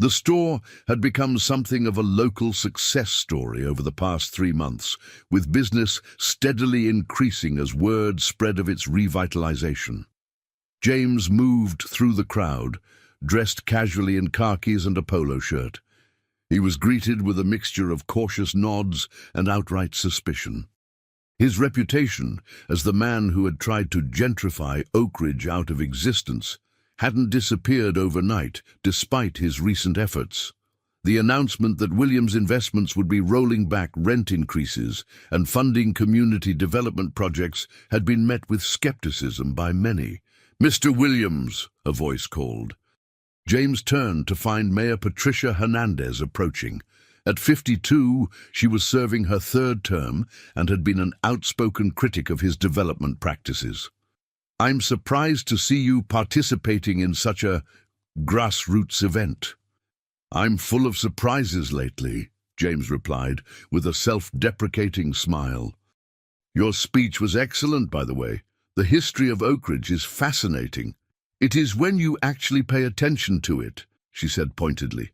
The store had become something of a local success story over the past 3 months, with business steadily increasing as word spread of its revitalization. James moved through the crowd, dressed casually in khakis and a polo shirt. He was greeted with a mixture of cautious nods and outright suspicion. His reputation as the man who had tried to gentrify Oak Ridge out of existence hadn't disappeared overnight, despite his recent efforts. The announcement that Williams Investments would be rolling back rent increases and funding community development projects had been met with skepticism by many. "Mr. Williams," a voice called. James turned to find Mayor Patricia Hernandez approaching. At 52, she was serving her 3rd term and had been an outspoken critic of his development practices. "I'm surprised to see you participating in such a grassroots event." "I'm full of surprises lately," James replied, with a self-deprecating smile. "Your speech was excellent, by the way. The history of Oak Ridge is fascinating." "It is when you actually pay attention to it," she said pointedly.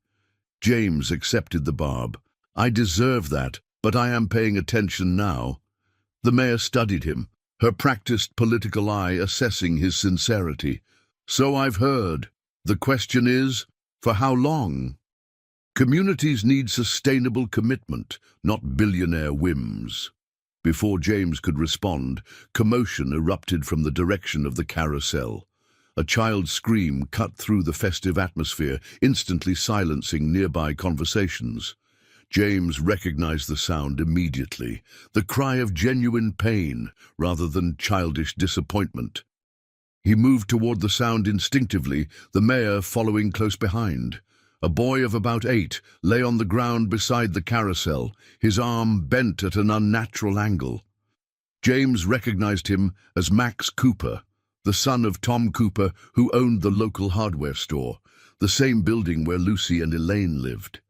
James accepted the barb. "I deserve that, but I am paying attention now." The mayor studied him, her practiced political eye assessing his sincerity. "So I've heard. The question is, for how long?" Communities need sustainable commitment, not billionaire whims. Before James could respond, commotion erupted from the direction of the carousel. A child's scream cut through the festive atmosphere, instantly silencing nearby conversations. James recognized the sound immediately, the cry of genuine pain rather than childish disappointment. He moved toward the sound instinctively, the mayor following close behind. A boy of about 8 lay on the ground beside the carousel, his arm bent at an unnatural angle. James recognized him as Max Cooper, the son of Tom Cooper, who owned the local hardware store, the same building where Lucy and Elaine lived.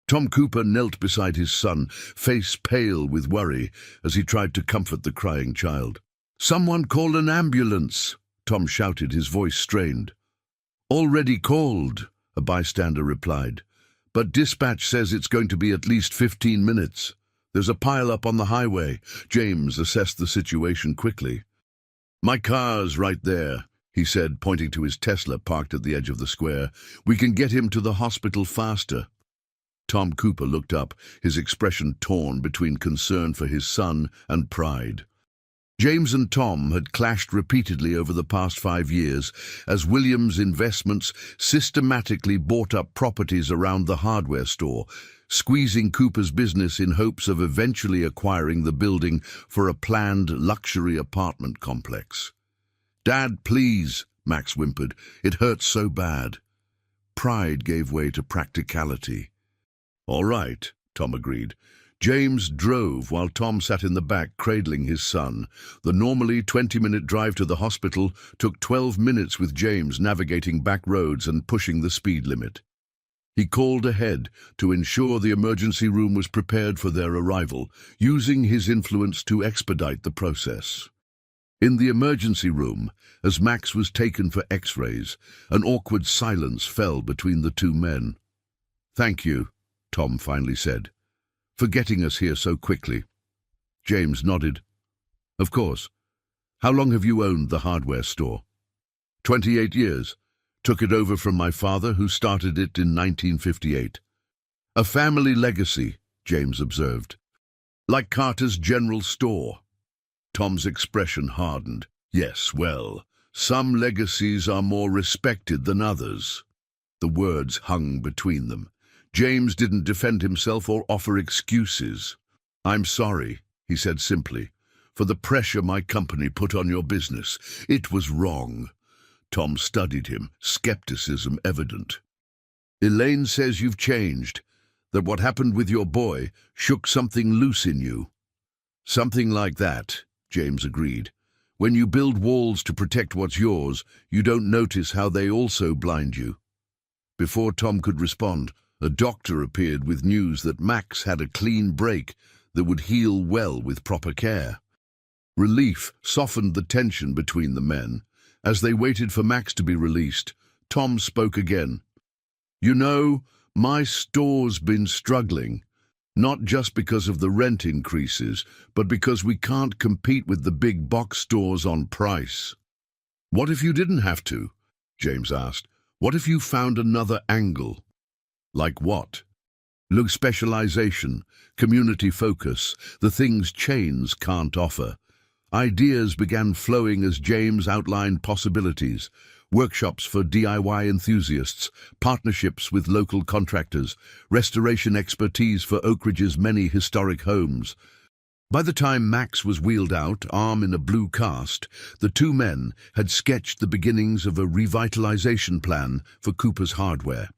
Tom Cooper knelt beside his son, face pale with worry, as he tried to comfort the crying child. "Someone call an ambulance," Tom shouted, his voice strained. "Already called," a bystander replied, "but dispatch says it's going to be at least 15 minutes. There's a pile-up on the highway. James assessed the situation quickly. My car's right there, he said, pointing to his Tesla parked at the edge of the square. We can get him to the hospital faster. Tom Cooper looked up, his expression torn between concern for his son and pride. James and Tom had clashed repeatedly over the past 5 years as Williams Investments systematically bought up properties around the hardware store, squeezing Cooper's business in hopes of eventually acquiring the building for a planned luxury apartment complex. Dad, please, Max whimpered. It hurts so bad. Pride gave way to practicality. All right, Tom agreed. James drove while Tom sat in the back cradling his son. The normally 20-minute drive to the hospital took 12 minutes with James navigating back roads and pushing the speed limit. He called ahead to ensure the emergency room was prepared for their arrival, using his influence to expedite the process. In the emergency room, as Max was taken for x-rays, an awkward silence fell between the two men. Thank you, Tom finally said, for getting us here so quickly. James nodded. Of course. How long have you owned the hardware store? 28 years. Took it over from my father, who started it in 1958. A family legacy, James observed. Like Carter's General Store. Tom's expression hardened. Yes, well, some legacies are more respected than others. The words hung between them. James didn't defend himself or offer excuses. I'm sorry, he said simply, for the pressure my company put on your business. It was wrong. Tom studied him, skepticism evident. Elaine says you've changed, that what happened with your boy shook something loose in you. Something like that, James agreed. When you build walls to protect what's yours, you don't notice how they also blind you. Before Tom could respond, a doctor appeared with news that Max had a clean break that would heal well with proper care. Relief softened the tension between the men. As they waited for Max to be released, Tom spoke again. You know, my store's been struggling, not just because of the rent increases, but because we can't compete with the big box stores on price. What if you didn't have to? James asked. What if you found another angle? Like what? Low specialization, community focus, the things chains can't offer. Ideas began flowing as James outlined possibilities. Workshops for DIY enthusiasts, partnerships with local contractors, restoration expertise for Oak Ridge's many historic homes. By the time Max was wheeled out, arm in a blue cast, the two men had sketched the beginnings of a revitalization plan for Cooper's hardware.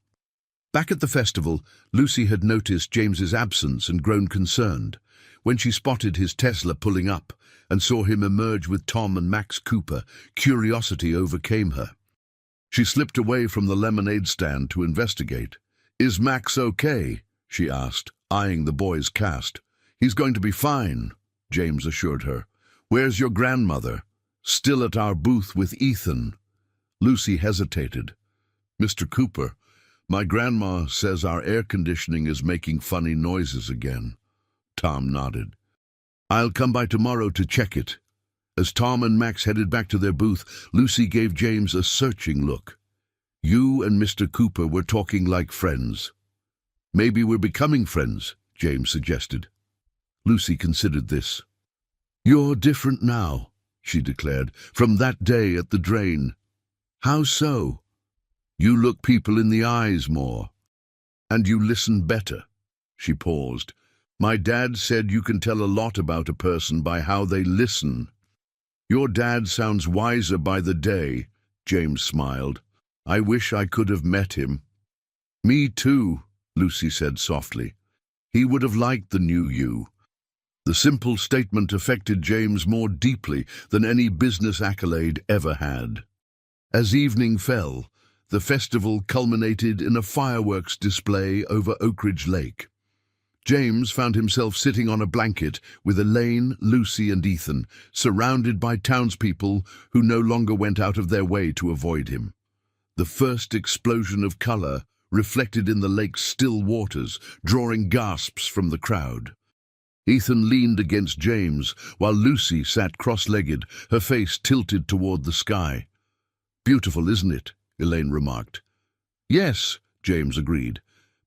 Back at the festival, Lucy had noticed James's absence and grown concerned. When she spotted his Tesla pulling up and saw him emerge with Tom and Max Cooper, curiosity overcame her. She slipped away from the lemonade stand to investigate. Is Max okay? She asked, eyeing the boy's cast. He's going to be fine, James assured her. Where's your grandmother? Still at our booth with Ethan. Lucy hesitated. Mr. Cooper, my grandma says our air conditioning is making funny noises again. Tom nodded. I'll come by tomorrow to check it. As Tom and Max headed back to their booth, Lucy gave James a searching look. You and Mr. Cooper were talking like friends. Maybe we're becoming friends, James suggested. Lucy considered this. You're different now, she declared, from that day at the drain. How so? You look people in the eyes more. And you listen better. She paused. My dad said you can tell a lot about a person by how they listen. Your dad sounds wiser by the day, James smiled. I wish I could have met him. Me too, Lucy said softly. He would have liked the new you. The simple statement affected James more deeply than any business accolade ever had. As evening fell, the festival culminated in a fireworks display over Oak Ridge Lake. James found himself sitting on a blanket with Elaine, Lucy, and Ethan, surrounded by townspeople who no longer went out of their way to avoid him. The first explosion of color reflected in the lake's still waters, drawing gasps from the crowd. Ethan leaned against James, while Lucy sat cross-legged, her face tilted toward the sky. "Beautiful, isn't it?" Elaine remarked. "Yes," James agreed,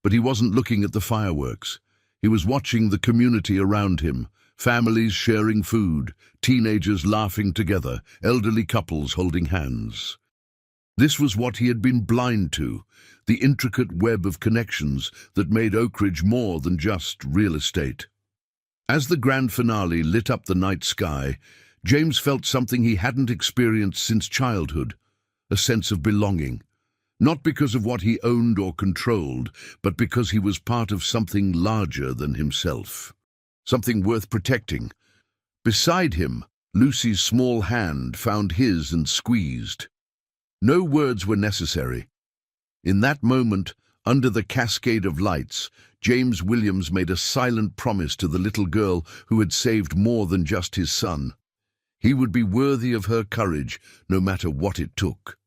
but he wasn't looking at the fireworks. He was watching the community around him, families sharing food, teenagers laughing together, elderly couples holding hands. This was what he had been blind to, the intricate web of connections that made Oak Ridge more than just real estate. As the grand finale lit up the night sky, James felt something he hadn't experienced since childhood, a sense of belonging. Not because of what he owned or controlled, but because he was part of something larger than himself. Something worth protecting. Beside him, Lucy's small hand found his and squeezed. No words were necessary. In that moment, under the cascade of lights, James Williams made a silent promise to the little girl who had saved more than just his son. He would be worthy of her courage, no matter what it took.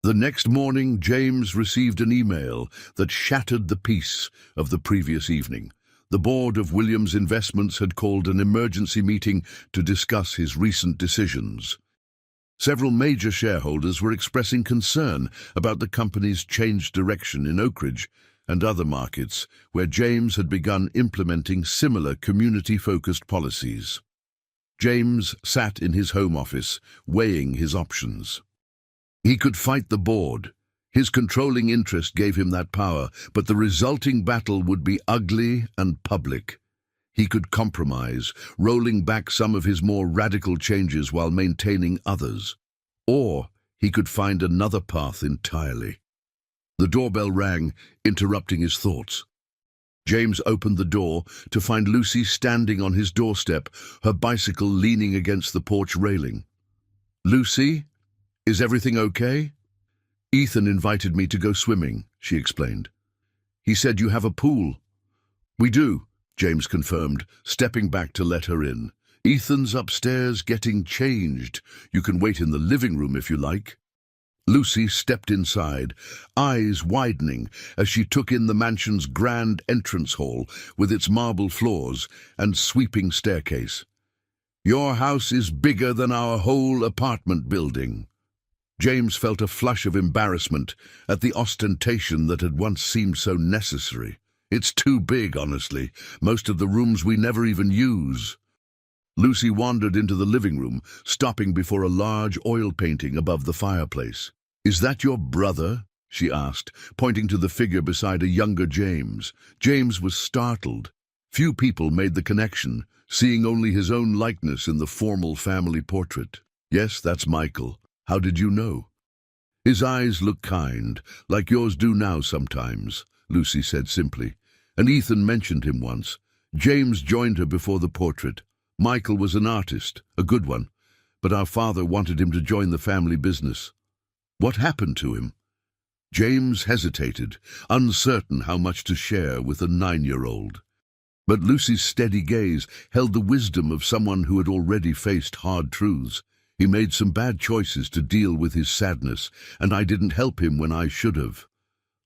The next morning, James received an email that shattered the peace of the previous evening. The board of Williams Investments had called an emergency meeting to discuss his recent decisions. Several major shareholders were expressing concern about the company's changed direction in Oak Ridge and other markets where James had begun implementing similar community-focused policies. James sat in his home office, weighing his options. He could fight the board. His controlling interest gave him that power, but the resulting battle would be ugly and public. He could compromise, rolling back some of his more radical changes while maintaining others. Or he could find another path entirely. The doorbell rang, interrupting his thoughts. James opened the door to find Lucy standing on his doorstep, her bicycle leaning against the porch railing. "Lucy, is everything okay?" "Ethan invited me to go swimming," she explained. "He said you have a pool." "We do," James confirmed, stepping back to let her in. "Ethan's upstairs getting changed. You can wait in the living room if you like." Lucy stepped inside, eyes widening as she took in the mansion's grand entrance hall with its marble floors and sweeping staircase. "Your house is bigger than our whole apartment building." James felt a flush of embarrassment at the ostentation that had once seemed so necessary. "It's too big, honestly. Most of the rooms we never even use." Lucy wandered into the living room, stopping before a large oil painting above the fireplace. "Is that your brother?" she asked, pointing to the figure beside a younger James. James was startled. Few people made the connection, seeing only his own likeness in the formal family portrait. "Yes, that's Michael. How did you know?" "His eyes look kind, like yours do now sometimes," Lucy said simply. "And Ethan mentioned him once. James joined her before the portrait. Michael was an artist, a good one, but our father wanted him to join the family business." "What happened to him?" James hesitated, uncertain how much to share with a 9-year-old. But Lucy's steady gaze held the wisdom of someone who had already faced hard truths. "He made some bad choices to deal with his sadness, and I didn't help him when I should have."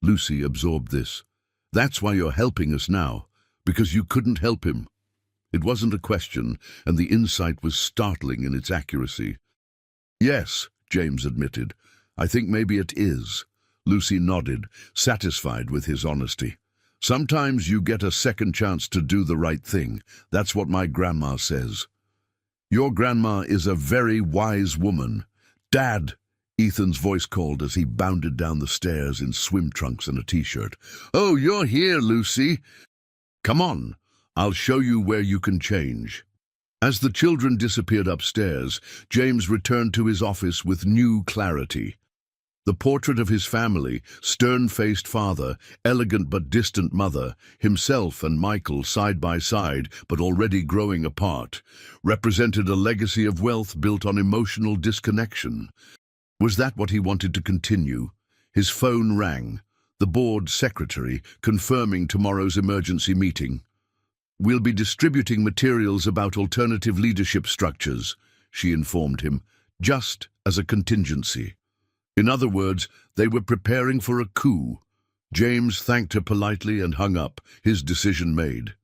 Lucy absorbed this. "That's why you're helping us now, because you couldn't help him." It wasn't a question, and the insight was startling in its accuracy. "Yes," James admitted. "I think maybe it is." Lucy nodded, satisfied with his honesty. "Sometimes you get a second chance to do the right thing. That's what my grandma says." "Your grandma is a very wise woman." "Dad!" Ethan's voice called as he bounded down the stairs in swim trunks and a t-shirt. "Oh, you're here, Lucy. Come on, I'll show you where you can change." As the children disappeared upstairs, James returned to his office with new clarity. The portrait of his family, stern-faced father, elegant but distant mother, himself and Michael side by side but already growing apart, represented a legacy of wealth built on emotional disconnection. Was that what he wanted to continue? His phone rang, the board secretary confirming tomorrow's emergency meeting. "We'll be distributing materials about alternative leadership structures," she informed him, "just as a contingency." In other words, they were preparing for a coup. James thanked her politely and hung up, his decision made.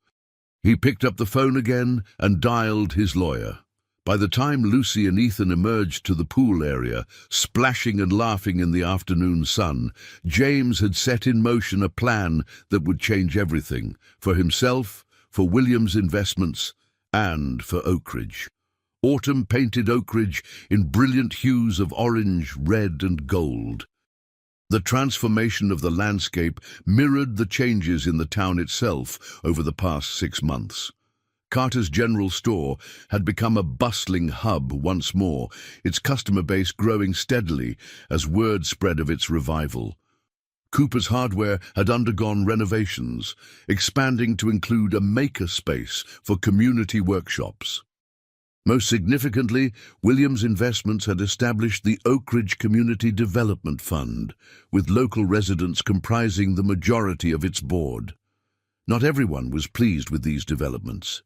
He picked up the phone again and dialed his lawyer. By the time Lucy and Ethan emerged to the pool area, splashing and laughing in the afternoon sun, James had set in motion a plan that would change everything, for himself, for Williams' investments, and for Oakridge. Autumn painted Oakridge in brilliant hues of orange, red, and gold. The transformation of the landscape mirrored the changes in the town itself over the past 6 months. Carter's General Store had become a bustling hub once more, its customer base growing steadily as word spread of its revival. Cooper's Hardware had undergone renovations, expanding to include a maker space for community workshops. Most significantly, Williams Investments had established the Oakridge Community Development Fund, with local residents comprising the majority of its board. Not everyone was pleased with these developments.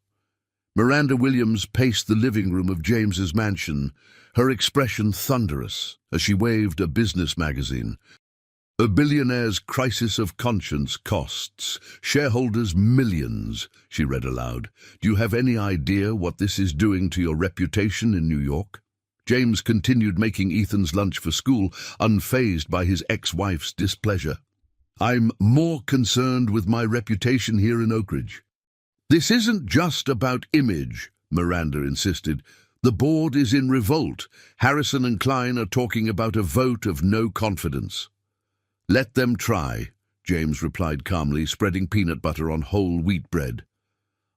Miranda Williams paced the living room of James's mansion, her expression thunderous as she waved a business magazine. A billionaire's crisis of conscience costs shareholders millions, she read aloud. Do you have any idea what this is doing to your reputation in New York? James continued making Ethan's lunch for school, unfazed by his ex-wife's displeasure. I'm more concerned with my reputation here in Oakridge. This isn't just about image, Miranda insisted. The board is in revolt. Harrison and Klein are talking about a vote of no confidence. Let them try, James replied calmly, spreading peanut butter on whole wheat bread.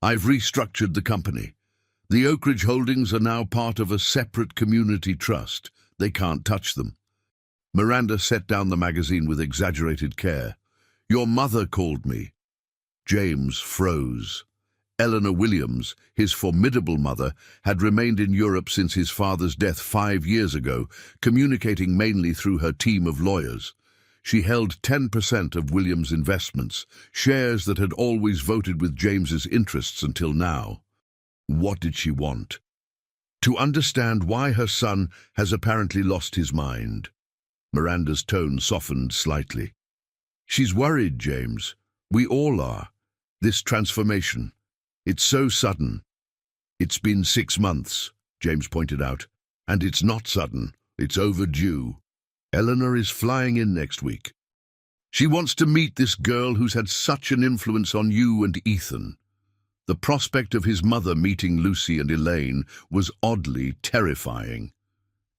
I've restructured the company. The Oakridge holdings are now part of a separate community trust. They can't touch them. Miranda set down the magazine with exaggerated care. Your mother called me. James froze. Eleanor Williams, his formidable mother, had remained in Europe since his father's death 5 years ago, communicating mainly through her team of lawyers. She held 10% of Williams' investments, shares that had always voted with James's interests until now. What did she want? To understand why her son has apparently lost his mind. Miranda's tone softened slightly. She's worried, James. We all are. This transformation. It's so sudden. It's been 6 months, James pointed out. And it's not sudden. It's overdue. Eleanor is flying in next week. She wants to meet this girl who's had such an influence on you and Ethan. The prospect of his mother meeting Lucy and Elaine was oddly terrifying.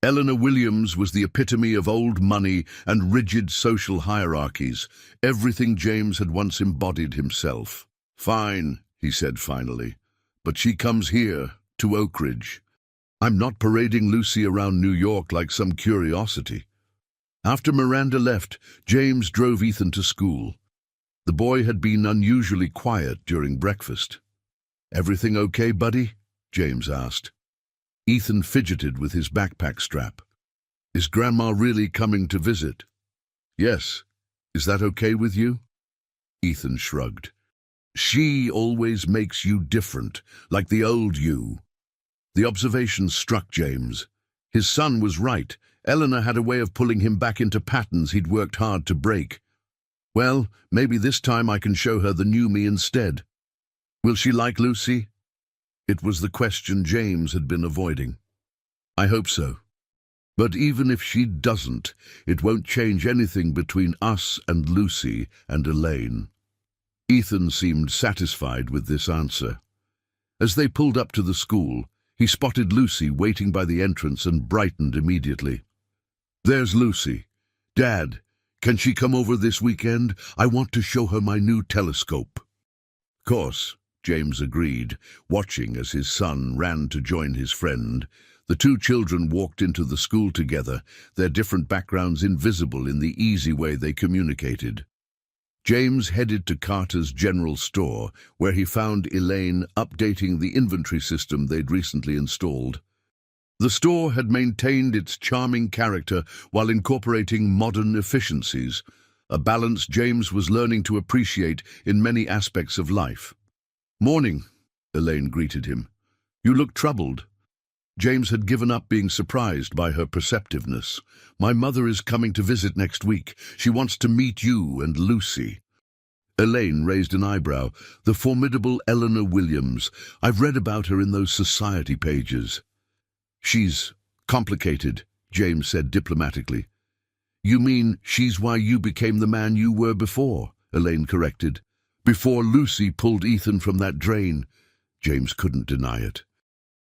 Eleanor Williams was the epitome of old money and rigid social hierarchies, everything James had once embodied himself. Fine, he said finally, but she comes here, to Oakridge. I'm not parading Lucy around New York like some curiosity. After Miranda left, James drove Ethan to school. The boy had been unusually quiet during breakfast. Everything okay, buddy? James asked. Ethan fidgeted with his backpack strap. Is Grandma really coming to visit? Yes. Is that okay with you? Ethan shrugged. She always makes you different, like the old you. The observation struck James. His son was right. Eleanor had a way of pulling him back into patterns he'd worked hard to break. Well, maybe this time I can show her the new me instead. Will she like Lucy? It was the question James had been avoiding. I hope so. But even if she doesn't, it won't change anything between us and Lucy and Elaine. Ethan seemed satisfied with this answer. As they pulled up to the school, he spotted Lucy waiting by the entrance and brightened immediately. There's Lucy. Dad, can she come over this weekend? I want to show her my new telescope. Of course, James agreed, watching as his son ran to join his friend. The two children walked into the school together, their different backgrounds invisible in the easy way they communicated. James headed to Carter's General Store, where he found Elaine updating the inventory system they'd recently installed. The store had maintained its charming character while incorporating modern efficiencies, a balance James was learning to appreciate in many aspects of life. Morning, Elaine greeted him. You look troubled. James had given up being surprised by her perceptiveness. My mother is coming to visit next week. She wants to meet you and Lucy. Elaine raised an eyebrow. The formidable Eleanor Williams. I've read about her in those society pages. She's complicated, James said diplomatically. You mean she's why you became the man you were before, Elaine corrected. Before Lucy pulled Ethan from that drain. James couldn't deny it.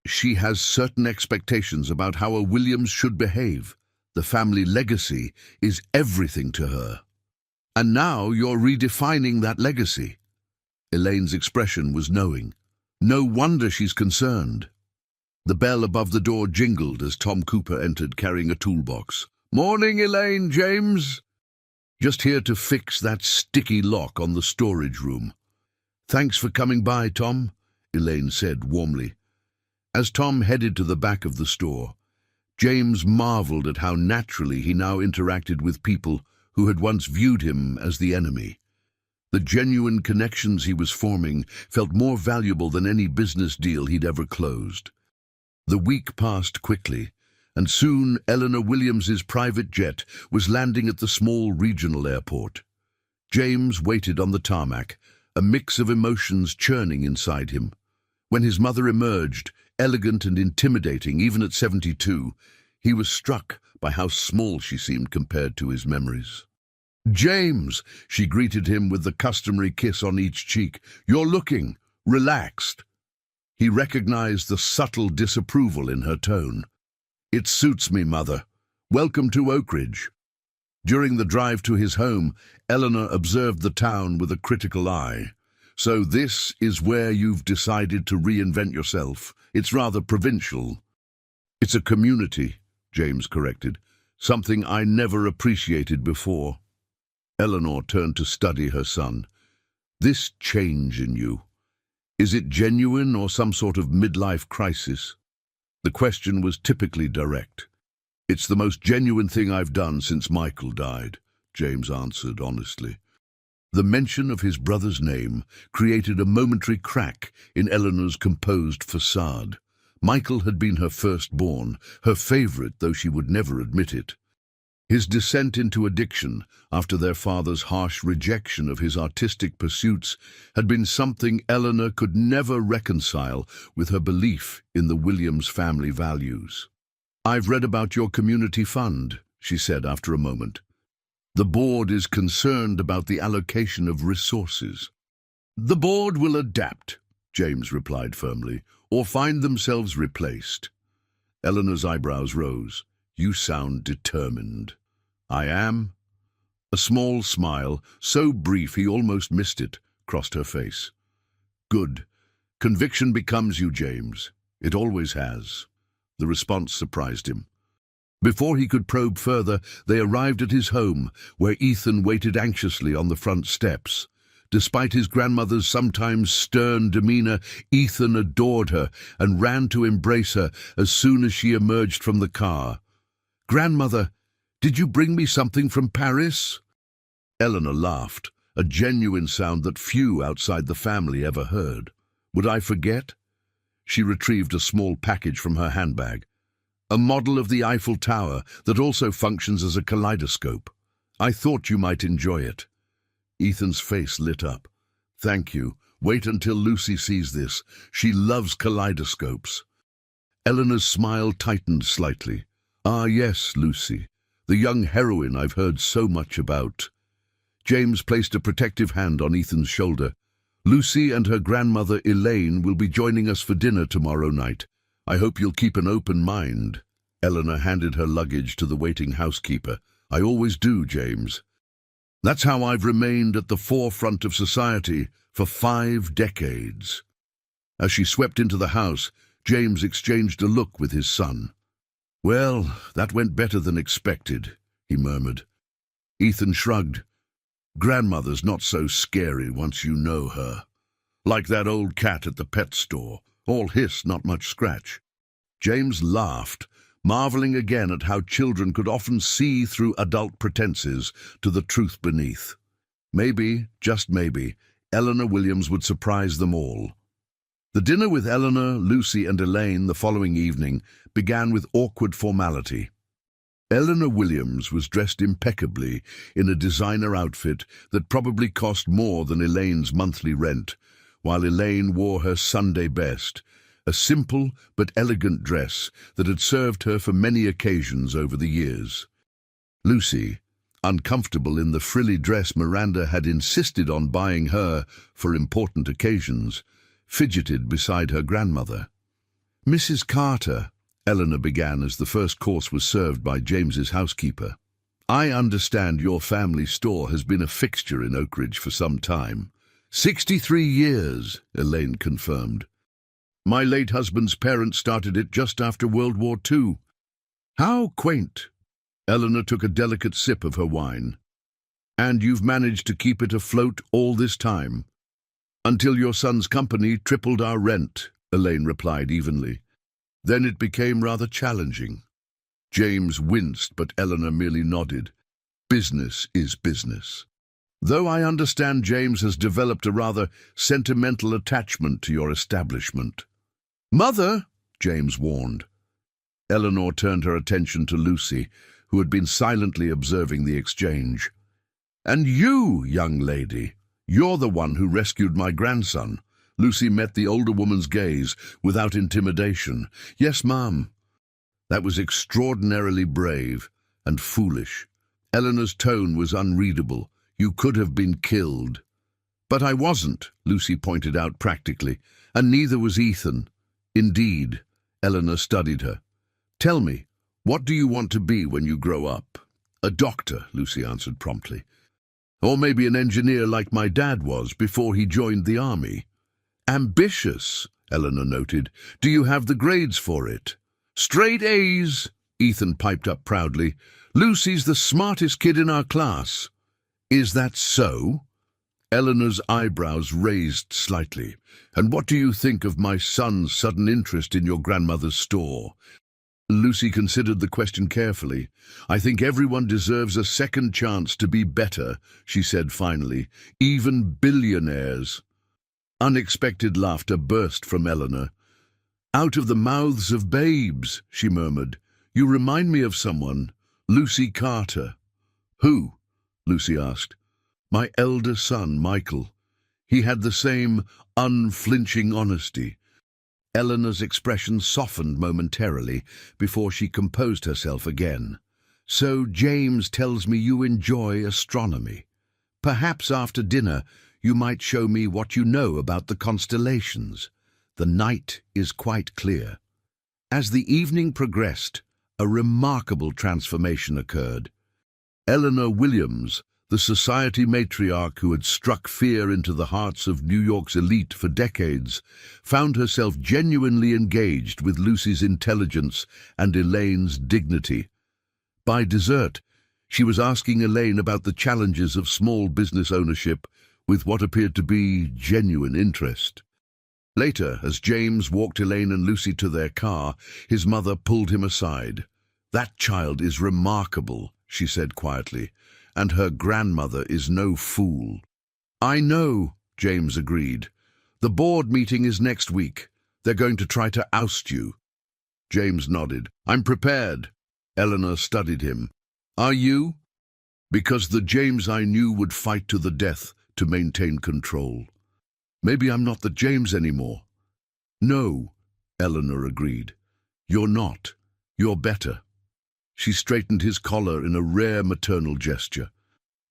She has certain expectations about how a Williams should behave. The family legacy is everything to her. And now you're redefining that legacy. Elaine's expression was knowing. No wonder she's concerned. The bell above the door jingled as Tom Cooper entered carrying a toolbox. Morning, Elaine, James. Just here to fix that sticky lock on the storage room. Thanks for coming by, Tom, Elaine said warmly. As Tom headed to the back of the store, James marveled at how naturally he now interacted with people who had once viewed him as the enemy. The genuine connections he was forming felt more valuable than any business deal he'd ever closed. The week passed quickly, and soon Eleanor Williams's private jet was landing at the small regional airport. James waited on the tarmac, a mix of emotions churning inside him. When his mother emerged, elegant and intimidating even at 72, he was struck by how small she seemed compared to his memories. James, she greeted him with the customary kiss on each cheek. You're looking relaxed. He recognized the subtle disapproval in her tone. It suits me, Mother. Welcome to Oak Ridge. During the drive to his home, Eleanor observed the town with a critical eye. So this is where you've decided to reinvent yourself. It's rather provincial. It's a community, James corrected. Something I never appreciated before. Eleanor turned to study her son. This change in you, is it genuine or some sort of midlife crisis? The question was typically direct. It's the most genuine thing I've done since Michael died, James answered honestly. The mention of his brother's name created a momentary crack in Eleanor's composed facade. Michael had been her firstborn, her favorite, though she would never admit it. His descent into addiction, after their father's harsh rejection of his artistic pursuits, had been something Eleanor could never reconcile with her belief in the Williams family values. I've read about your community fund, she said after a moment. The board is concerned about the allocation of resources. The board will adapt, James replied firmly, or find themselves replaced. Eleanor's eyebrows rose. You sound determined. I am. A small smile, so brief he almost missed it, crossed her face. Good. Conviction becomes you, James. It always has. The response surprised him. Before he could probe further, they arrived at his home, where Ethan waited anxiously on the front steps. Despite his grandmother's sometimes stern demeanor, Ethan adored her and ran to embrace her as soon as she emerged from the car. Grandmother, did you bring me something from Paris? Eleanor laughed, a genuine sound that few outside the family ever heard. Would I forget? She retrieved a small package from her handbag. A model of the Eiffel Tower that also functions as a kaleidoscope. I thought you might enjoy it. Ethan's face lit up. Thank you. Wait until Lucy sees this. She loves kaleidoscopes. Eleanor's smile tightened slightly. Ah, yes, Lucy. The young heroine I've heard so much about. James placed a protective hand on Ethan's shoulder. Lucy and her grandmother Elaine will be joining us for dinner tomorrow night. I hope you'll keep an open mind. Eleanor handed her luggage to the waiting housekeeper. I always do, James. That's how I've remained at the forefront of society for 5 decades. As she swept into the house, James exchanged a look with his son. Well, that went better than expected, he murmured. Ethan shrugged. Grandmother's not so scary once you know her. Like that old cat at the pet store. All hiss, not much scratch. James laughed, marveling again at how children could often see through adult pretenses to the truth beneath. Maybe, just maybe, Eleanor Williams would surprise them all. The dinner with Eleanor, Lucy, and Elaine the following evening began with awkward formality. Eleanor Williams was dressed impeccably in a designer outfit that probably cost more than Elaine's monthly rent, while Elaine wore her Sunday best, a simple but elegant dress that had served her for many occasions over the years. Lucy, uncomfortable in the frilly dress Miranda had insisted on buying her for important occasions, fidgeted beside her grandmother. "Mrs. Carter," Eleanor began as the first course was served by James's housekeeper. "I understand your family store has been a fixture in Oak Ridge for some time." 63 years, Elaine confirmed. "My late husband's parents started it just after World War II. "How quaint." Eleanor took a delicate sip of her wine. "And you've managed to keep it afloat all this time?" "Until your son's company tripled our rent," Elaine replied evenly. "Then it became rather challenging." James winced, but Eleanor merely nodded. "Business is business. Though I understand James has developed a rather sentimental attachment to your establishment." "Mother," James warned. Eleanor turned her attention to Lucy, who had been silently observing the exchange. "And you, young lady, you're the one who rescued my grandson." Lucy met the older woman's gaze without intimidation. "Yes, ma'am." That was extraordinarily brave and foolish. Eleanor's tone was unreadable. "You could have been killed." "But I wasn't," Lucy pointed out practically, "and neither was Ethan." "Indeed." Eleanor studied her. "Tell me, what do you want to be when you grow up?" "A doctor," Lucy answered promptly. "Or maybe an engineer like my dad was before he joined the army." "Ambitious," Eleanor noted. "Do you have the grades for it?" "Straight A's," Ethan piped up proudly. "Lucy's the smartest kid in our class." "Is that so?" Eleanor's eyebrows raised slightly. "And what do you think of my son's sudden interest in your grandmother's store?" Lucy considered the question carefully. "I think everyone deserves a second chance to be better," she said finally. "Even billionaires." Unexpected laughter burst from Eleanor. "Out of the mouths of babes," she murmured. "You remind me of someone. Lucy Carter." "Who?" Lucy asked. "My elder son, Michael. He had the same unflinching honesty." Eleanor's expression softened momentarily before she composed herself again. "So James tells me you enjoy astronomy. Perhaps after dinner you might show me what you know about the constellations. The night is quite clear." As the evening progressed, a remarkable transformation occurred. Eleanor Williams, the society matriarch who had struck fear into the hearts of New York's elite for decades, found herself genuinely engaged with Lucy's intelligence and Elaine's dignity. By dessert, she was asking Elaine about the challenges of small business ownership with what appeared to be genuine interest. Later, as James walked Elaine and Lucy to their car, his mother pulled him aside. "That child is remarkable," she said quietly, "and her grandmother is no fool." "I know," James agreed. "The board meeting is next week. They're going to try to oust you." James nodded. "I'm prepared." Eleanor studied him. "Are you?" "Because the James I knew would fight to the death to maintain control." "Maybe I'm not the James anymore." "No," Eleanor agreed. "You're not. You're better." She straightened his collar in a rare maternal gesture.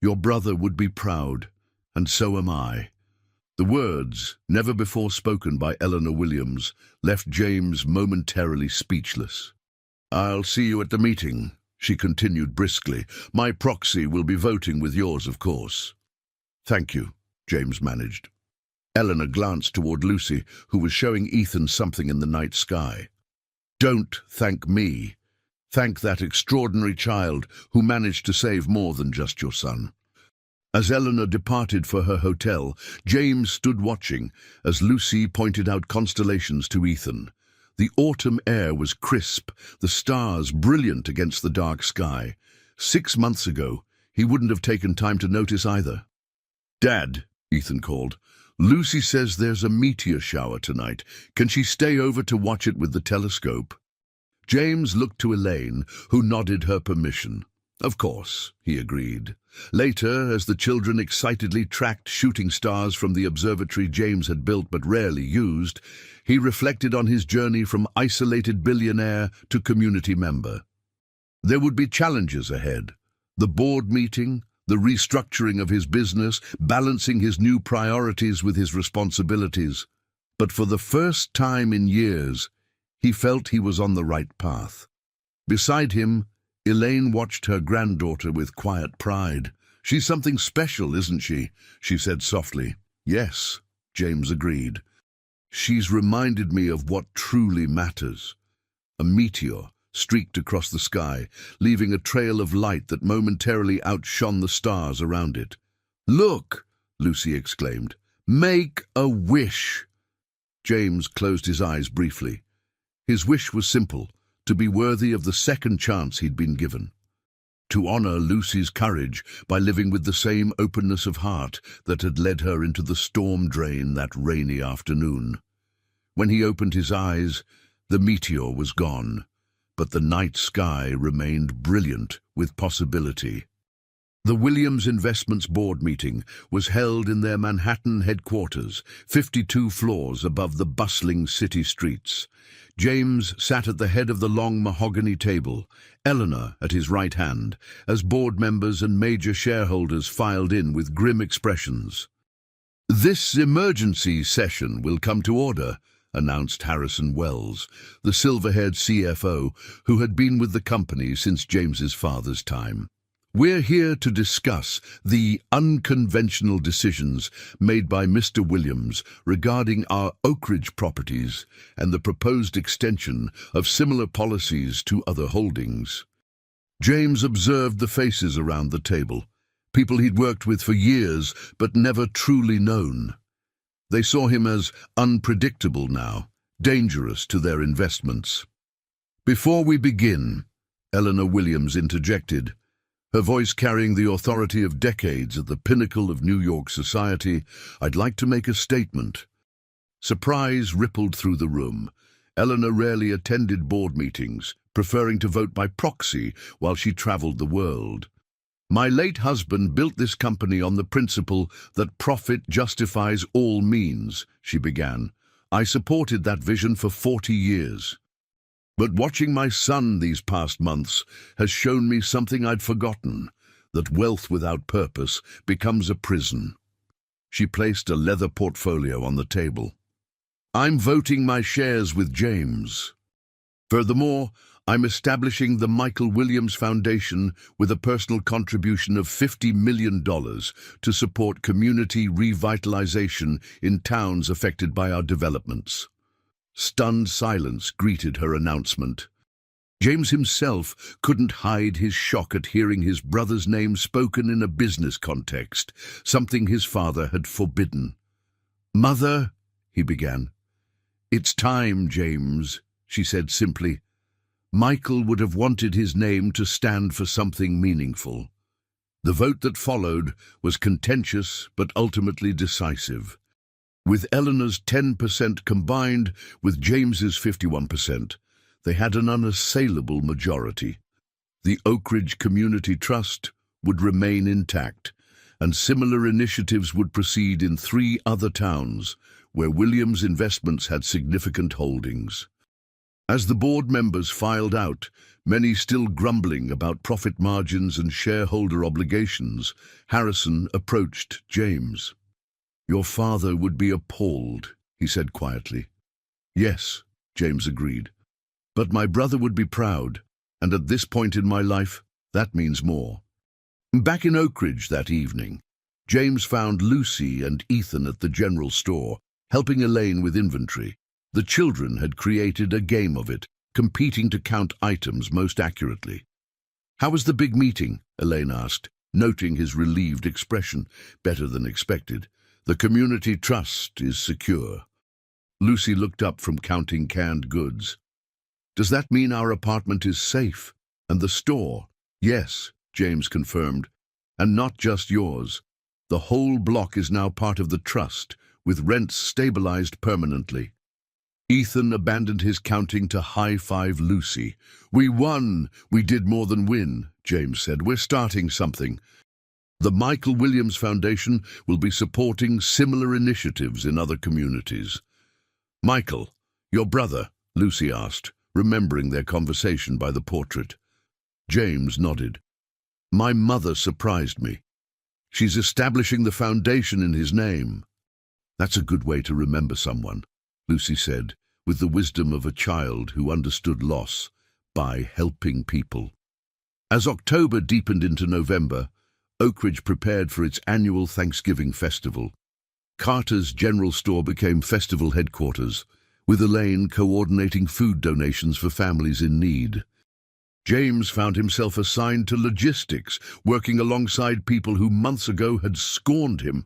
"Your brother would be proud, and so am I." The words, never before spoken by Eleanor Williams, left James momentarily speechless. "I'll see you at the meeting," she continued briskly. "My proxy will be voting with yours, of course." "Thank you," James managed. Eleanor glanced toward Lucy, who was showing Ethan something in the night sky. "Don't thank me. Thank that extraordinary child who managed to save more than just your son." As Eleanor departed for her hotel, James stood watching as Lucy pointed out constellations to Ethan. The autumn air was crisp, the stars brilliant against the dark sky. 6 months ago, he wouldn't have taken time to notice either. "Dad," Ethan called, "Lucy says there's a meteor shower tonight. Can she stay over to watch it with the telescope?" James looked to Elaine, who nodded her permission. Of course, he agreed. Later, as the children excitedly tracked shooting stars from the observatory James had built but rarely used, he reflected on his journey from isolated billionaire to community member. There would be challenges ahead. The board meeting, the restructuring of his business, balancing his new priorities with his responsibilities. But for the first time in years, he felt he was on the right path. Beside him, Elaine watched her granddaughter with quiet pride. "She's something special, isn't she?" she said softly. "Yes," James agreed. "She's reminded me of what truly matters." A meteor streaked across the sky, leaving a trail of light that momentarily outshone the stars around it. "Look!" Lucy exclaimed. "Make a wish!" James closed his eyes briefly. His wish was simple: to be worthy of the second chance he'd been given. To honor Lucy's courage by living with the same openness of heart that had led her into the storm drain that rainy afternoon. When he opened his eyes, the meteor was gone, but the night sky remained brilliant with possibility. The Williams Investments board meeting was held in their Manhattan headquarters, 52 floors above the bustling city streets. James sat at the head of the long mahogany table, Eleanor at his right hand, as board members and major shareholders filed in with grim expressions. "This emergency session will come to order," announced Harrison Wells, the silver-haired CFO who had been with the company since James's father's time. "We're here to discuss the unconventional decisions made by Mr. Williams regarding our Oak Ridge properties and the proposed extension of similar policies to other holdings." James observed the faces around the table, people he'd worked with for years but never truly known. They saw him as unpredictable now, dangerous to their investments. "Before we begin," Eleanor Williams interjected, her voice carrying the authority of decades at the pinnacle of New York society, "I'd like to make a statement." Surprise rippled through the room. Eleanor rarely attended board meetings, preferring to vote by proxy while she traveled the world. "My late husband built this company on the principle that profit justifies all means," she began. "I supported that vision for 40 years. But watching my son these past months has shown me something I'd forgotten, that wealth without purpose becomes a prison." She placed a leather portfolio on the table. "I'm voting my shares with James. Furthermore, I'm establishing the Michael Williams Foundation with a personal contribution of $50 million to support community revitalization in towns affected by our developments." Stunned silence greeted her announcement. James himself couldn't hide his shock at hearing his brother's name spoken in a business context, something his father had forbidden. "Mother," he began. "It's time, James," she said simply. Michael would have wanted his name to stand for something meaningful. The vote that followed was contentious but ultimately decisive. With Eleanor's 10% combined with James's 51%, they had an unassailable majority. The Oak Ridge Community Trust would remain intact, and similar initiatives would proceed in 3 other towns where Williams Investments had significant holdings. As the board members filed out, many still grumbling about profit margins and shareholder obligations, Harrison approached James. "Your father would be appalled," he said quietly. "Yes," James agreed. "But my brother would be proud, and at this point in my life, that means more." Back in Oak Ridge that evening, James found Lucy and Ethan at the general store, helping Elaine with inventory. The children had created a game of it, competing to count items most accurately. "How was the big meeting?" Elaine asked, noting his relieved expression. "Better than expected. The community trust is secure." Lucy looked up from counting canned goods. "Does that mean our apartment is safe? And the store?" "Yes," James confirmed. "And not just yours. The whole block is now part of the trust, with rents stabilized permanently." Ethan abandoned his counting to high-five Lucy. "We won! We did more than win," James said. "We're starting something. The Michael Williams Foundation will be supporting similar initiatives in other communities." "Michael, your brother?" Lucy asked, remembering their conversation by the portrait. James nodded. "My mother surprised me. She's establishing the foundation in his name." "That's a good way to remember someone," Lucy said, with the wisdom of a child who understood loss by helping people. As October deepened into November, Oakridge prepared for its annual Thanksgiving festival. Carter's General Store became festival headquarters, with Elaine coordinating food donations for families in need. James found himself assigned to logistics, working alongside people who months ago had scorned him.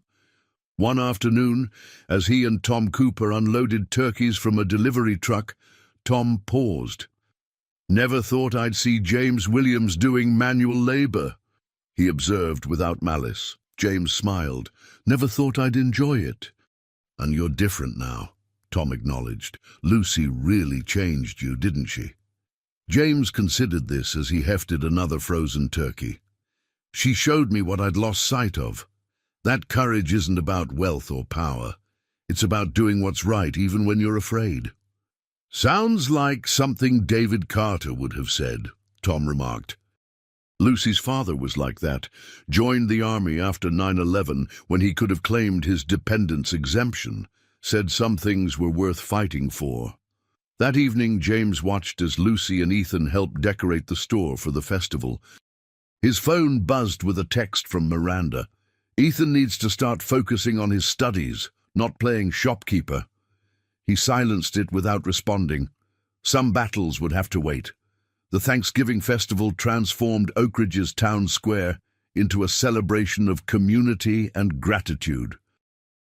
One afternoon, as he and Tom Cooper unloaded turkeys from a delivery truck, Tom paused. "Never thought I'd see James Williams doing manual labor," he observed without malice. James smiled. "Never thought I'd enjoy it." "And you're different now," Tom acknowledged. "Lucy really changed you, didn't she?" James considered this as he hefted another frozen turkey. "She showed me what I'd lost sight of. That courage isn't about wealth or power. It's about doing what's right even when you're afraid." "Sounds like something David Carter would have said," Tom remarked. Lucy's father was like that, joined the army after 9/11 when he could have claimed his dependent's exemption, said some things were worth fighting for. That evening, James watched as Lucy and Ethan helped decorate the store for the festival. His phone buzzed with a text from Miranda. "Ethan needs to start focusing on his studies, not playing shopkeeper." He silenced it without responding. Some battles would have to wait. The Thanksgiving festival transformed Oakridge's town square into a celebration of community and gratitude.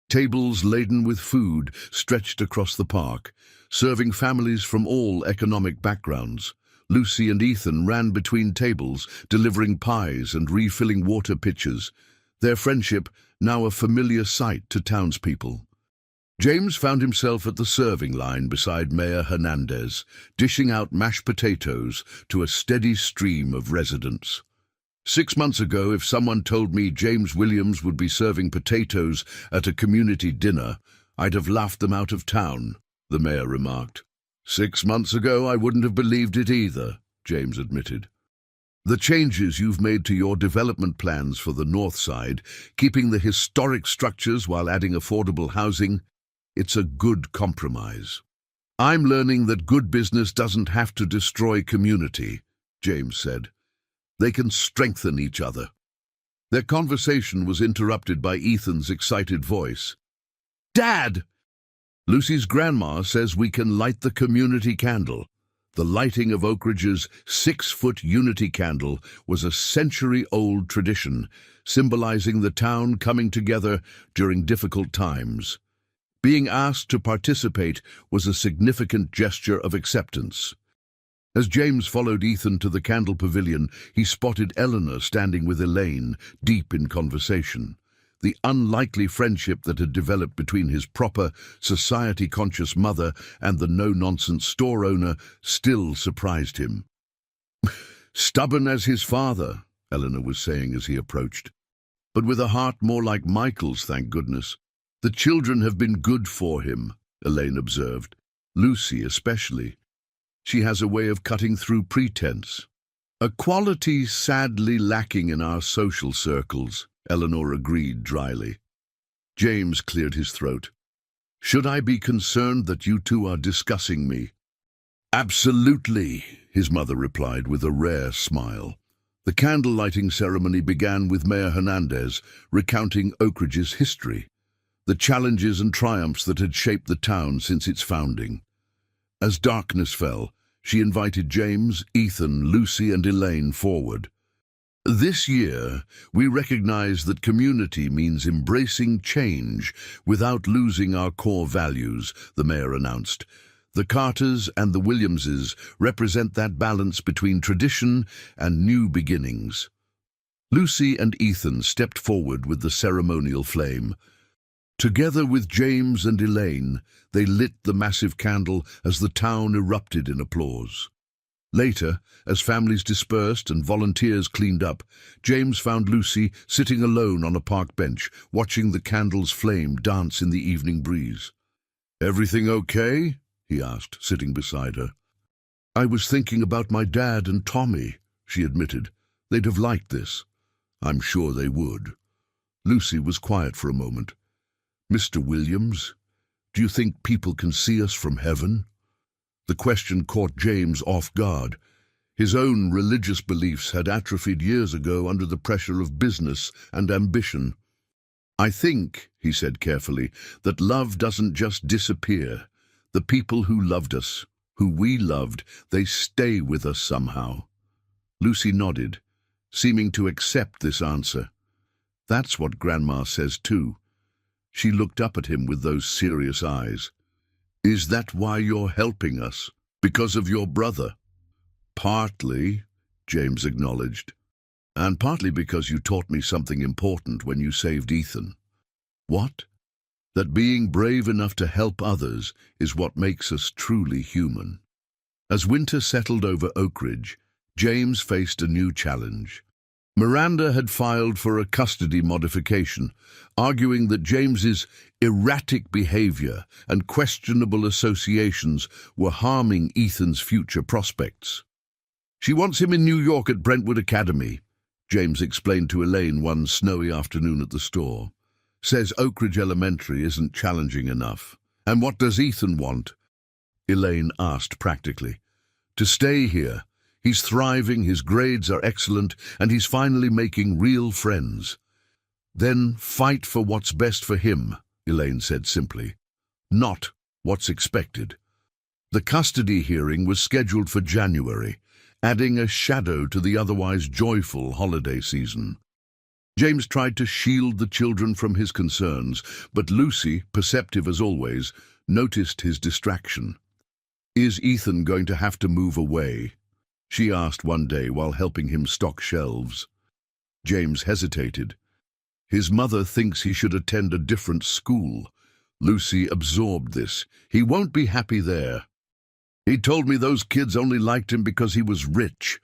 Tables laden with food stretched across the park, serving families from all economic backgrounds. Lucy and Ethan ran between tables, delivering pies and refilling water pitchers, their friendship now a familiar sight to townspeople. James found himself at the serving line beside Mayor Hernandez, dishing out mashed potatoes to a steady stream of residents. 6 months ago, if someone told me James Williams would be serving potatoes at a community dinner, I'd have laughed them out of town, the mayor remarked. 6 months ago, I wouldn't have believed it either, James admitted. The changes you've made to your development plans for the North Side, keeping the historic structures while adding affordable housing, it's a good compromise. I'm learning that good business doesn't have to destroy community, James said. They can strengthen each other. Their conversation was interrupted by Ethan's excited voice. Dad! Lucy's grandma says we can light the community candle. The lighting of Oakridge's 6-foot unity candle was a century-old tradition, symbolizing the town coming together during difficult times. Being asked to participate was a significant gesture of acceptance. As James followed Ethan to the candle pavilion, he spotted Eleanor standing with Elaine, deep in conversation. The unlikely friendship that had developed between his proper, society-conscious mother and the no-nonsense store owner still surprised him. Stubborn as his father, Eleanor was saying as he approached. But with a heart more like Michael's, thank goodness. The children have been good for him, Elaine observed. Lucy especially. She has a way of cutting through pretense. A quality sadly lacking in our social circles, Eleanor agreed dryly. James cleared his throat. Should I be concerned that you two are discussing me? Absolutely, his mother replied with a rare smile. The candle-lighting ceremony began with Mayor Hernandez recounting Oakridge's history, the challenges and triumphs that had shaped the town since its founding. As darkness fell, she invited James, Ethan, Lucy, and Elaine forward. This year, we recognize that community means embracing change without losing our core values, the mayor announced. The Carters and the Williamses represent that balance between tradition and new beginnings. Lucy and Ethan stepped forward with the ceremonial flame. Together with James and Elaine, they lit the massive candle as the town erupted in applause. Later, as families dispersed and volunteers cleaned up, James found Lucy sitting alone on a park bench, watching the candle's flame dance in the evening breeze. "Everything okay?" he asked, sitting beside her. "I was thinking about my dad and Tommy," she admitted. "They'd have liked this." "I'm sure they would." Lucy was quiet for a moment. "Mr. Williams, do you think people can see us from heaven?" The question caught James off guard. His own religious beliefs had atrophied years ago under the pressure of business and ambition. "I think," he said carefully, "that love doesn't just disappear. The people who loved us, who we loved, they stay with us somehow." Lucy nodded, seeming to accept this answer. "That's what Grandma says too." She looked up at him with those serious eyes. "Is that why you're helping us? Because of your brother?" "Partly," James acknowledged. "And partly because you taught me something important when you saved Ethan." "What?" "That being brave enough to help others is what makes us truly human." As winter settled over Oak Ridge, James faced a new challenge. Miranda had filed for a custody modification, arguing that James's erratic behavior and questionable associations were harming Ethan's future prospects. "She wants him in New York at Brentwood Academy," James explained to Elaine one snowy afternoon at the store. "Says Oak Ridge Elementary isn't challenging enough." "And what does Ethan want?" Elaine asked practically. "To stay here. He's thriving, his grades are excellent, and he's finally making real friends." "Then fight for what's best for him," Elaine said simply. "Not what's expected." The custody hearing was scheduled for January, adding a shadow to the otherwise joyful holiday season. James tried to shield the children from his concerns, but Lucy, perceptive as always, noticed his distraction. "Is Ethan going to have to move away?" she asked one day while helping him stock shelves. James hesitated. "His mother thinks he should attend a different school." Lucy absorbed this. "He won't be happy there. He told me those kids only liked him because he was rich."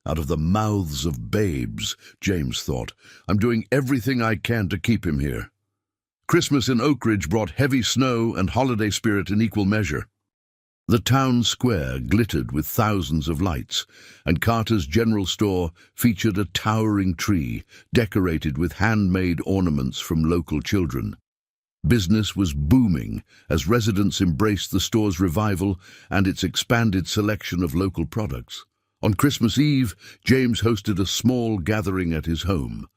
Out of the mouths of babes, James thought. "I'm doing everything I can to keep him here." Christmas in Oak Ridge brought heavy snow and holiday spirit in equal measure. The town square glittered with thousands of lights, and Carter's general store featured a towering tree decorated with handmade ornaments from local children. Business was booming as residents embraced the store's revival and its expanded selection of local products. On Christmas Eve, James hosted a small gathering at his home.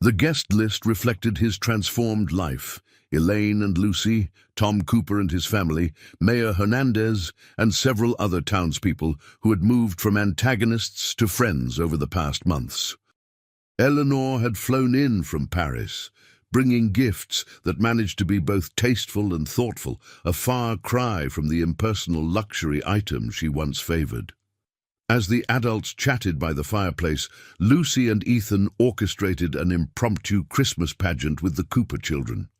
The guest list reflected his transformed life: Elaine and Lucy, Tom Cooper and his family, Mayor Hernandez, and several other townspeople who had moved from antagonists to friends over the past months. Eleanor had flown in from Paris, bringing gifts that managed to be both tasteful and thoughtful, a far cry from the impersonal luxury items she once favored. As the adults chatted by the fireplace, Lucy and Ethan orchestrated an impromptu Christmas pageant with the Cooper children.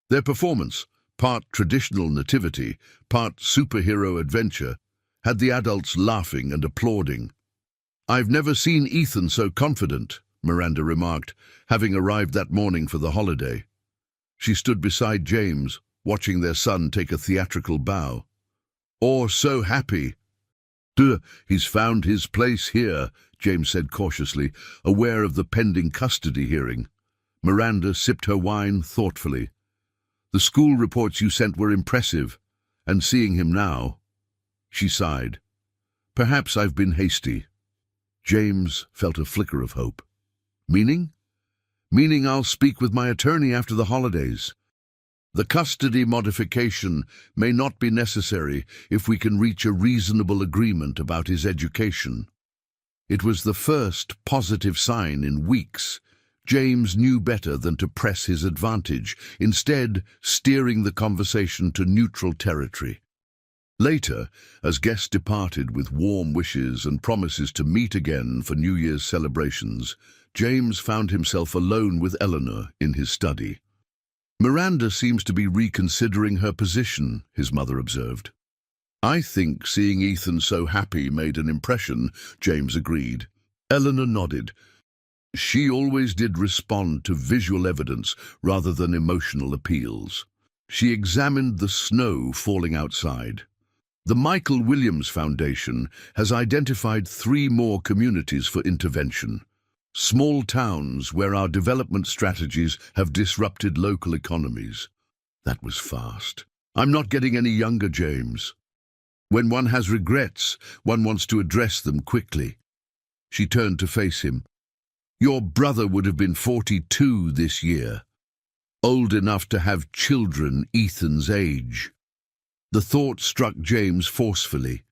Their performance, part traditional nativity, part superhero adventure, had the adults laughing and applauding. "I've never seen Ethan so confident," Miranda remarked, having arrived that morning for the holiday. She stood beside James, watching their son take a theatrical bow. "Or so happy." "He's found his place here," James said cautiously, aware of the pending custody hearing. Miranda sipped her wine thoughtfully. "The school reports you sent were impressive, and seeing him now—" She sighed. "Perhaps I've been hasty." James felt a flicker of hope. "Meaning?" "Meaning I'll speak with my attorney after the holidays. The custody modification may not be necessary if we can reach a reasonable agreement about his education." It was the first positive sign in weeks. James knew better than to press his advantage, instead steering the conversation to neutral territory. Later, as guests departed with warm wishes and promises to meet again for New Year's celebrations, James found himself alone with Eleanor in his study. Miranda seems to be reconsidering her position, his mother observed. I think seeing Ethan so happy made an impression, James agreed. Eleanor nodded. She always did respond to visual evidence rather than emotional appeals. She examined the snow falling outside. The Michael Williams Foundation has identified 3 more communities for intervention. Small towns where our development strategies have disrupted local economies. That was fast. I'm not getting any younger, James. When one has regrets, one wants to address them quickly. She turned to face him. Your brother would have been 42 this year. Old enough to have children Ethan's age. The thought struck James forcefully.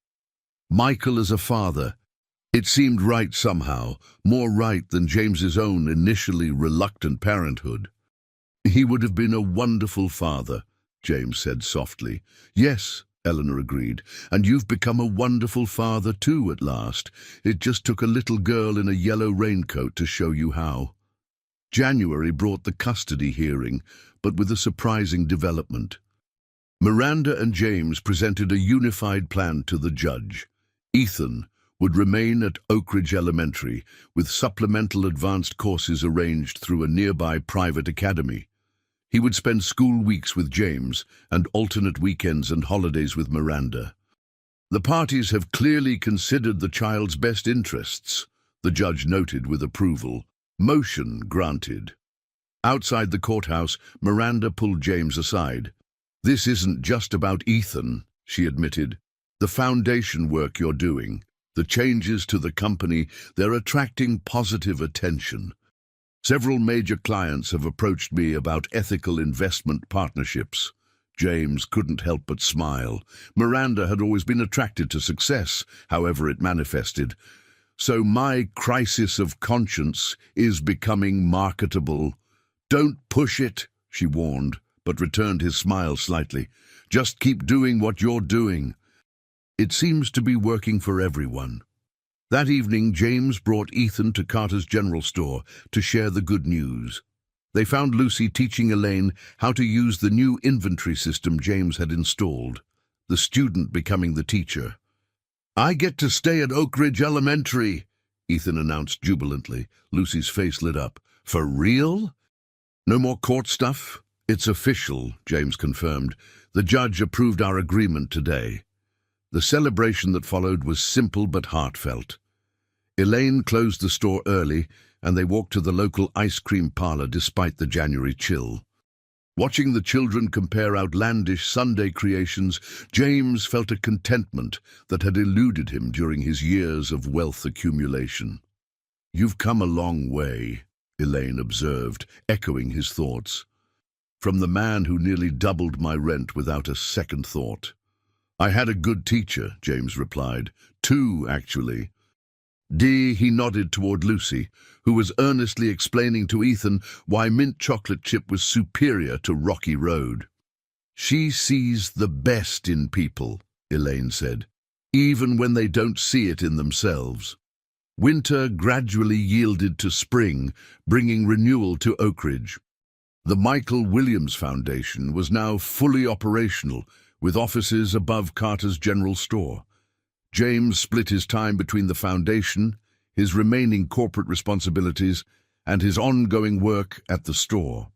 Michael as a father. It seemed right somehow, more right than James's own initially reluctant parenthood. He would have been a wonderful father, James said softly. Yes, Eleanor agreed, and you've become a wonderful father too at last. It just took a little girl in a yellow raincoat to show you how. January brought the custody hearing, but with a surprising development. Miranda and James presented a unified plan to the judge. Ethan would remain at Oak Ridge Elementary, with supplemental advanced courses arranged through a nearby private academy. He would spend school weeks with James and alternate weekends and holidays with Miranda. The parties have clearly considered the child's best interests, the judge noted with approval. Motion granted. Outside the courthouse, Miranda pulled James aside. This isn't just about Ethan, she admitted. The foundation work you're doing, the changes to the company, they're attracting positive attention. Several major clients have approached me about ethical investment partnerships. James couldn't help but smile. Miranda had always been attracted to success, however it manifested. So my crisis of conscience is becoming marketable. Don't push it, she warned, but returned his smile slightly. Just keep doing what you're doing. It seems to be working for everyone. That evening, James brought Ethan to Carter's General Store to share the good news. They found Lucy teaching Elaine how to use the new inventory system James had installed, the student becoming the teacher. I get to stay at Oak Ridge Elementary, Ethan announced jubilantly. Lucy's face lit up. For real? No more court stuff? It's official, James confirmed. The judge approved our agreement today. The celebration that followed was simple but heartfelt. Elaine closed the store early, and they walked to the local ice cream parlor despite the January chill. Watching the children compare outlandish Sunday creations, James felt a contentment that had eluded him during his years of wealth accumulation. You've come a long way, Elaine observed, echoing his thoughts. From the man who nearly doubled my rent without a second thought. I had a good teacher, James replied. 2, actually. He nodded toward Lucy, who was earnestly explaining to Ethan why mint chocolate chip was superior to Rocky Road. She sees the best in people, Elaine said, even when they don't see it in themselves. Winter gradually yielded to spring, bringing renewal to Oak Ridge. The Michael Williams Foundation was now fully operational, with offices above Carter's General Store. James split his time between the foundation, his remaining corporate responsibilities, and his ongoing work at the store.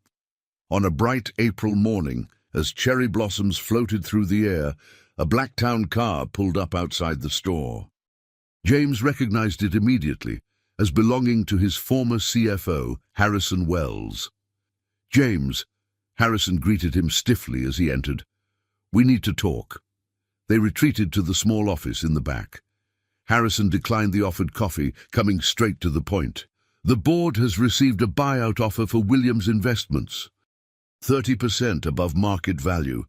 On a bright April morning, as cherry blossoms floated through the air, a Blacktown car pulled up outside the store. James recognized it immediately as belonging to his former CFO, Harrison Wells. James, Harrison greeted him stiffly as he entered. We need to talk. They retreated to the small office in the back. Harrison declined the offered coffee, coming straight to the point. The board has received a buyout offer for Williams Investments. 30% above market value.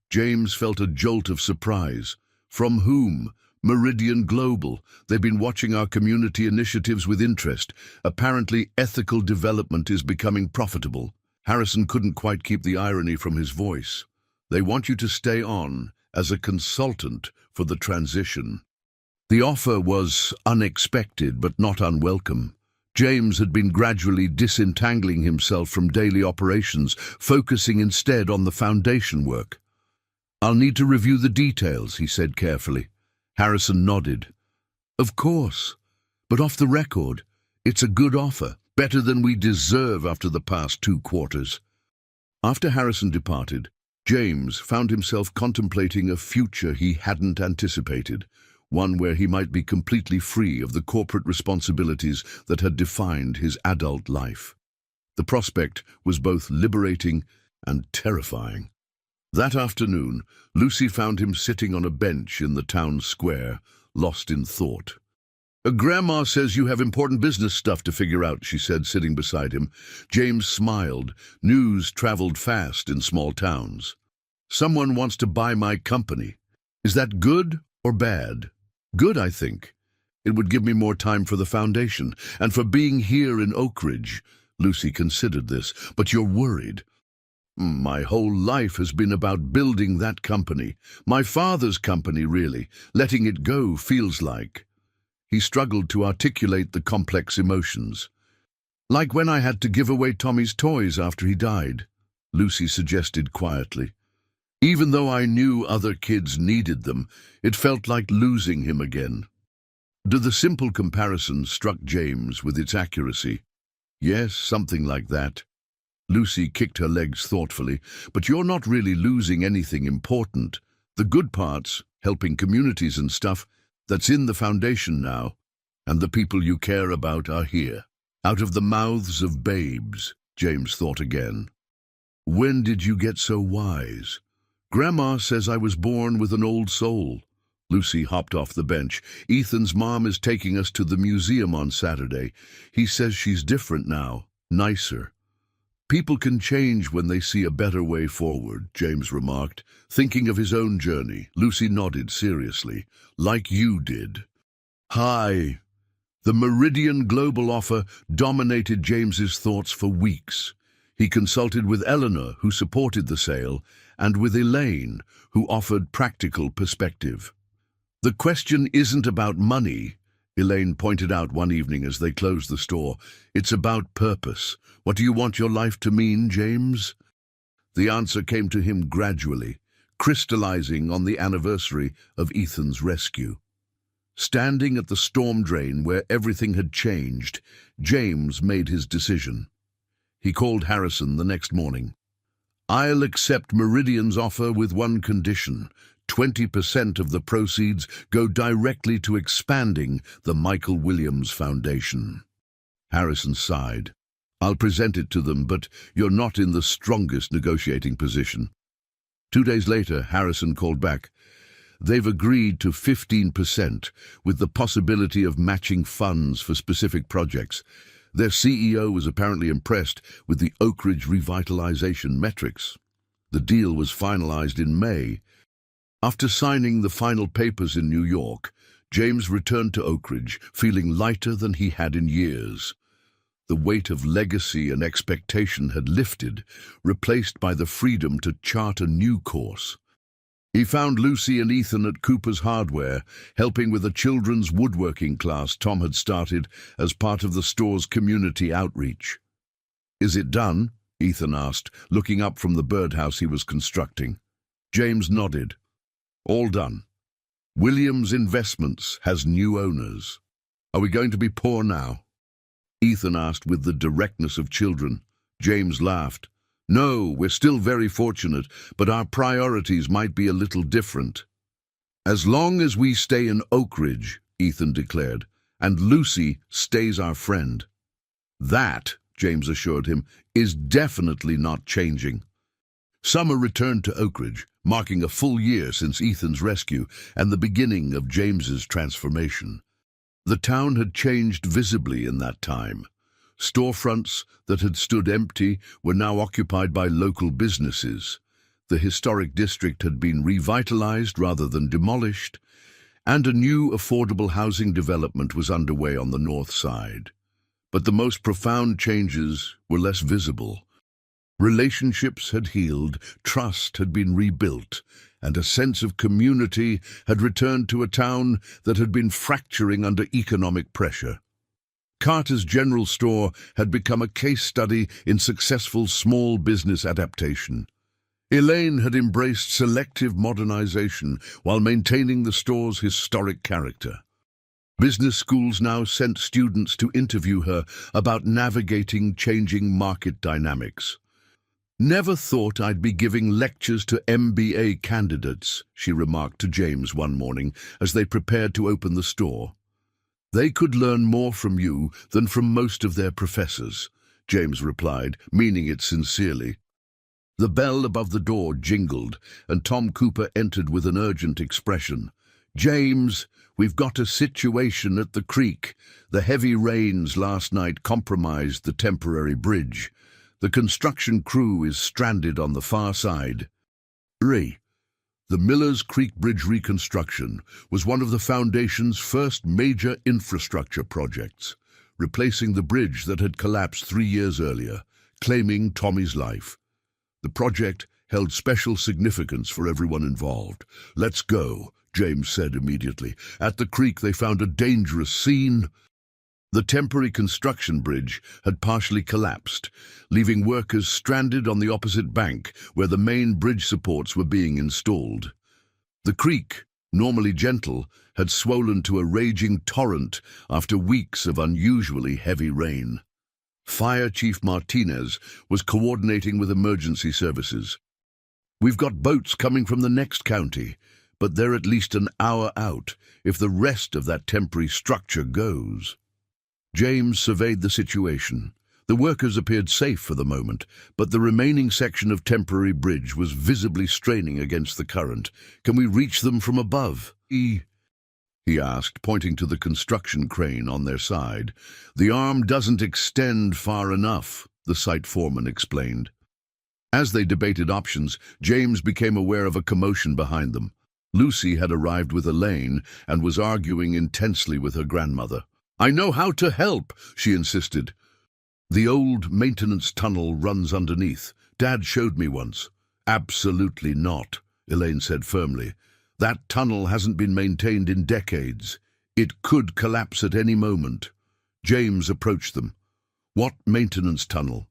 James felt a jolt of surprise. From whom? Meridian Global. They've been watching our community initiatives with interest. Apparently, ethical development is becoming profitable. Harrison couldn't quite keep the irony from his voice. They want you to stay on as a consultant for the transition. The offer was unexpected but not unwelcome. James had been gradually disentangling himself from daily operations, focusing instead on the foundation work. "I'll need to review the details," he said carefully. Harrison nodded. "Of course, but off the record, it's a good offer, better than we deserve after the past 2 quarters. After Harrison departed, James found himself contemplating a future he hadn't anticipated, one where he might be completely free of the corporate responsibilities that had defined his adult life. The prospect was both liberating and terrifying. That afternoon, Lucy found him sitting on a bench in the town square, lost in thought. "Grandma says you have important business stuff to figure out," she said, sitting beside him. James smiled. News traveled fast in small towns. "Someone wants to buy my company. Is that good or bad?" "Good, I think. It would give me more time for the foundation, and for being here in Oak Ridge." Lucy considered this. "But you're worried." "My whole life has been about building that company. My father's company, really. Letting it go feels like." He struggled to articulate the complex emotions. "Like when I had to give away Tommy's toys after he died," Lucy suggested quietly. "Even though I knew other kids needed them, it felt like losing him again." The simple comparison struck James with its accuracy. "Yes, something like that." Lucy kicked her legs thoughtfully. "But you're not really losing anything important. The good parts, helping communities and stuff, that's in the foundation now, and the people you care about are here. Out of the mouths of babes," James thought again. "When did you get so wise?" "Grandma says I was born with an old soul." Lucy hopped off the bench. "Ethan's mom is taking us to the museum on Saturday. He says she's different now, nicer." "People can change when they see a better way forward," James remarked, thinking of his own journey. Lucy nodded seriously. "Like you did." "Hi." The Meridian Global offer dominated James's thoughts for weeks. He consulted with Eleanor, who supported the sale, and with Elaine, who offered practical perspective. "The question isn't about money," Elaine pointed out one evening as they closed the store. "It's about purpose. What do you want your life to mean, James?" The answer came to him gradually, crystallizing on the anniversary of Ethan's rescue. Standing at the storm drain where everything had changed, James made his decision. He called Harrison the next morning. "I'll accept Meridian's offer with one condition. 20% of the proceeds go directly to expanding the Michael Williams Foundation." Harrison sighed. "I'll present it to them, but you're not in the strongest negotiating position." 2 days later, Harrison called back. "They've agreed to 15%, with the possibility of matching funds for specific projects. Their CEO was apparently impressed with the Oak Ridge revitalization metrics." The deal was finalized in May. After signing the final papers in New York, James returned to Oak Ridge, feeling lighter than he had in years. The weight of legacy and expectation had lifted, replaced by the freedom to chart a new course. He found Lucy and Ethan at Cooper's Hardware, helping with a children's woodworking class Tom had started as part of the store's community outreach. "Is it done?" Ethan asked, looking up from the birdhouse he was constructing. James nodded. "All done. Williams Investments has new owners. Are we going to be poor now?" Ethan asked with the directness of children. James laughed. "No, we're still very fortunate, but our priorities might be a little different." "As long as we stay in Oak Ridge," Ethan declared, "and Lucy stays our friend." "That," James assured him, "is definitely not changing." Summer returned to Oak Ridge, marking a full year since Ethan's rescue and the beginning of James's transformation. The town had changed visibly in that time. Storefronts that had stood empty were now occupied by local businesses. The historic district had been revitalized rather than demolished, and a new affordable housing development was underway on the north side. But the most profound changes were less visible. Relationships had healed, trust had been rebuilt, and a sense of community had returned to a town that had been fracturing under economic pressure. Carter's General Store had become a case study in successful small business adaptation. Elaine had embraced selective modernization while maintaining the store's historic character. Business schools now sent students to interview her about navigating changing market dynamics. "Never thought I'd be giving lectures to MBA candidates," she remarked to James one morning as they prepared to open the store. "They could learn more from you than from most of their professors," James replied, meaning it sincerely. The bell above the door jingled, and Tom Cooper entered with an urgent expression. "James, we've got a situation at the creek. The heavy rains last night compromised the temporary bridge. The construction crew is stranded on the far side." The Millers Creek Bridge reconstruction was one of the Foundation's first major infrastructure projects, replacing the bridge that had collapsed 3 years earlier, claiming Tommy's life. The project held special significance for everyone involved. "Let's go," James said immediately. At the creek they found a dangerous scene. The temporary construction bridge had partially collapsed, leaving workers stranded on the opposite bank where the main bridge supports were being installed. The creek, normally gentle, had swollen to a raging torrent after weeks of unusually heavy rain. Fire Chief Martinez was coordinating with emergency services. "We've got boats coming from the next county, but they're at least an hour out if the rest of that temporary structure goes." James surveyed the situation. The workers appeared safe for the moment, but the remaining section of temporary bridge was visibly straining against the current. "Can we reach them from above?" he asked, pointing to the construction crane on their side. "The arm doesn't extend far enough," the site foreman explained. As they debated options, James became aware of a commotion behind them. Lucy had arrived with Elaine and was arguing intensely with her grandmother. "I know how to help," she insisted. "The old maintenance tunnel runs underneath. Dad showed me once." "Absolutely not," Elaine said firmly. "That tunnel hasn't been maintained in decades. It could collapse at any moment." James approached them. "What maintenance tunnel?"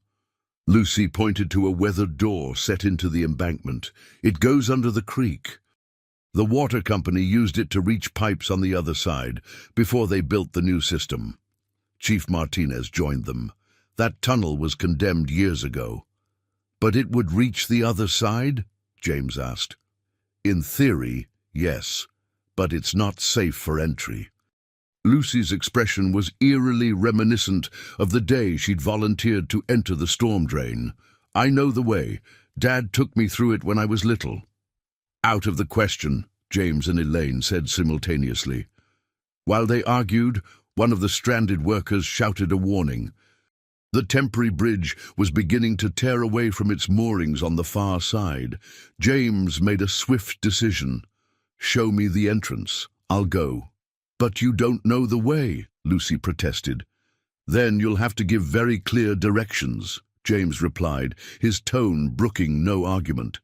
Lucy pointed to a weathered door set into the embankment. "It goes under the creek. The water company used it to reach pipes on the other side before they built the new system." Chief Martinez joined them. "That tunnel was condemned years ago." "But it would reach the other side?" James asked. "In theory, yes, but it's not safe for entry." Lucy's expression was eerily reminiscent of the day she'd volunteered to enter the storm drain. "I know the way. Dad took me through it when I was little." "Out of the question," James and Elaine said simultaneously. While they argued, one of the stranded workers shouted a warning. The temporary bridge was beginning to tear away from its moorings on the far side. James made a swift decision. "Show me the entrance. I'll go." "But you don't know the way," Lucy protested. "Then you'll have to give very clear directions," James replied, his tone brooking no argument.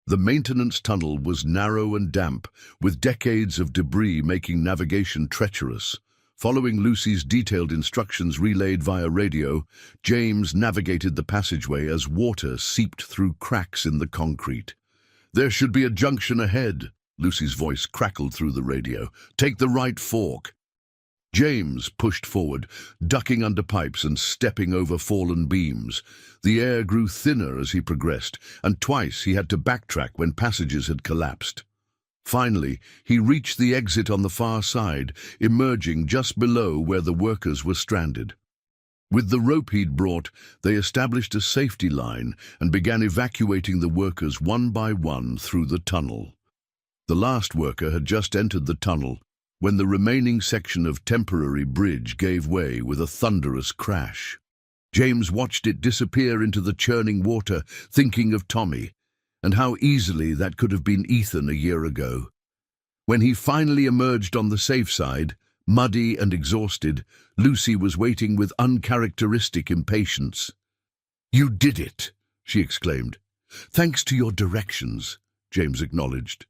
The maintenance tunnel was narrow and damp, with decades of debris making navigation treacherous. Following Lucy's detailed instructions relayed via radio, James navigated the passageway as water seeped through cracks in the concrete. "There should be a junction ahead," Lucy's voice crackled through the radio. "Take the right fork." James pushed forward, ducking under pipes and stepping over fallen beams. The air grew thinner as he progressed, and twice he had to backtrack when passages had collapsed. Finally, he reached the exit on the far side, emerging just below where the workers were stranded. With the rope he'd brought, they established a safety line and began evacuating the workers one by one through the tunnel. The last worker had just entered the tunnel when the remaining section of temporary bridge gave way with a thunderous crash. James watched it disappear into the churning water, thinking of Tommy, and how easily that could have been Ethan a year ago. When he finally emerged on the safe side, muddy and exhausted, Lucy was waiting with uncharacteristic impatience. "You did it!" she exclaimed. "Thanks to your directions," James acknowledged.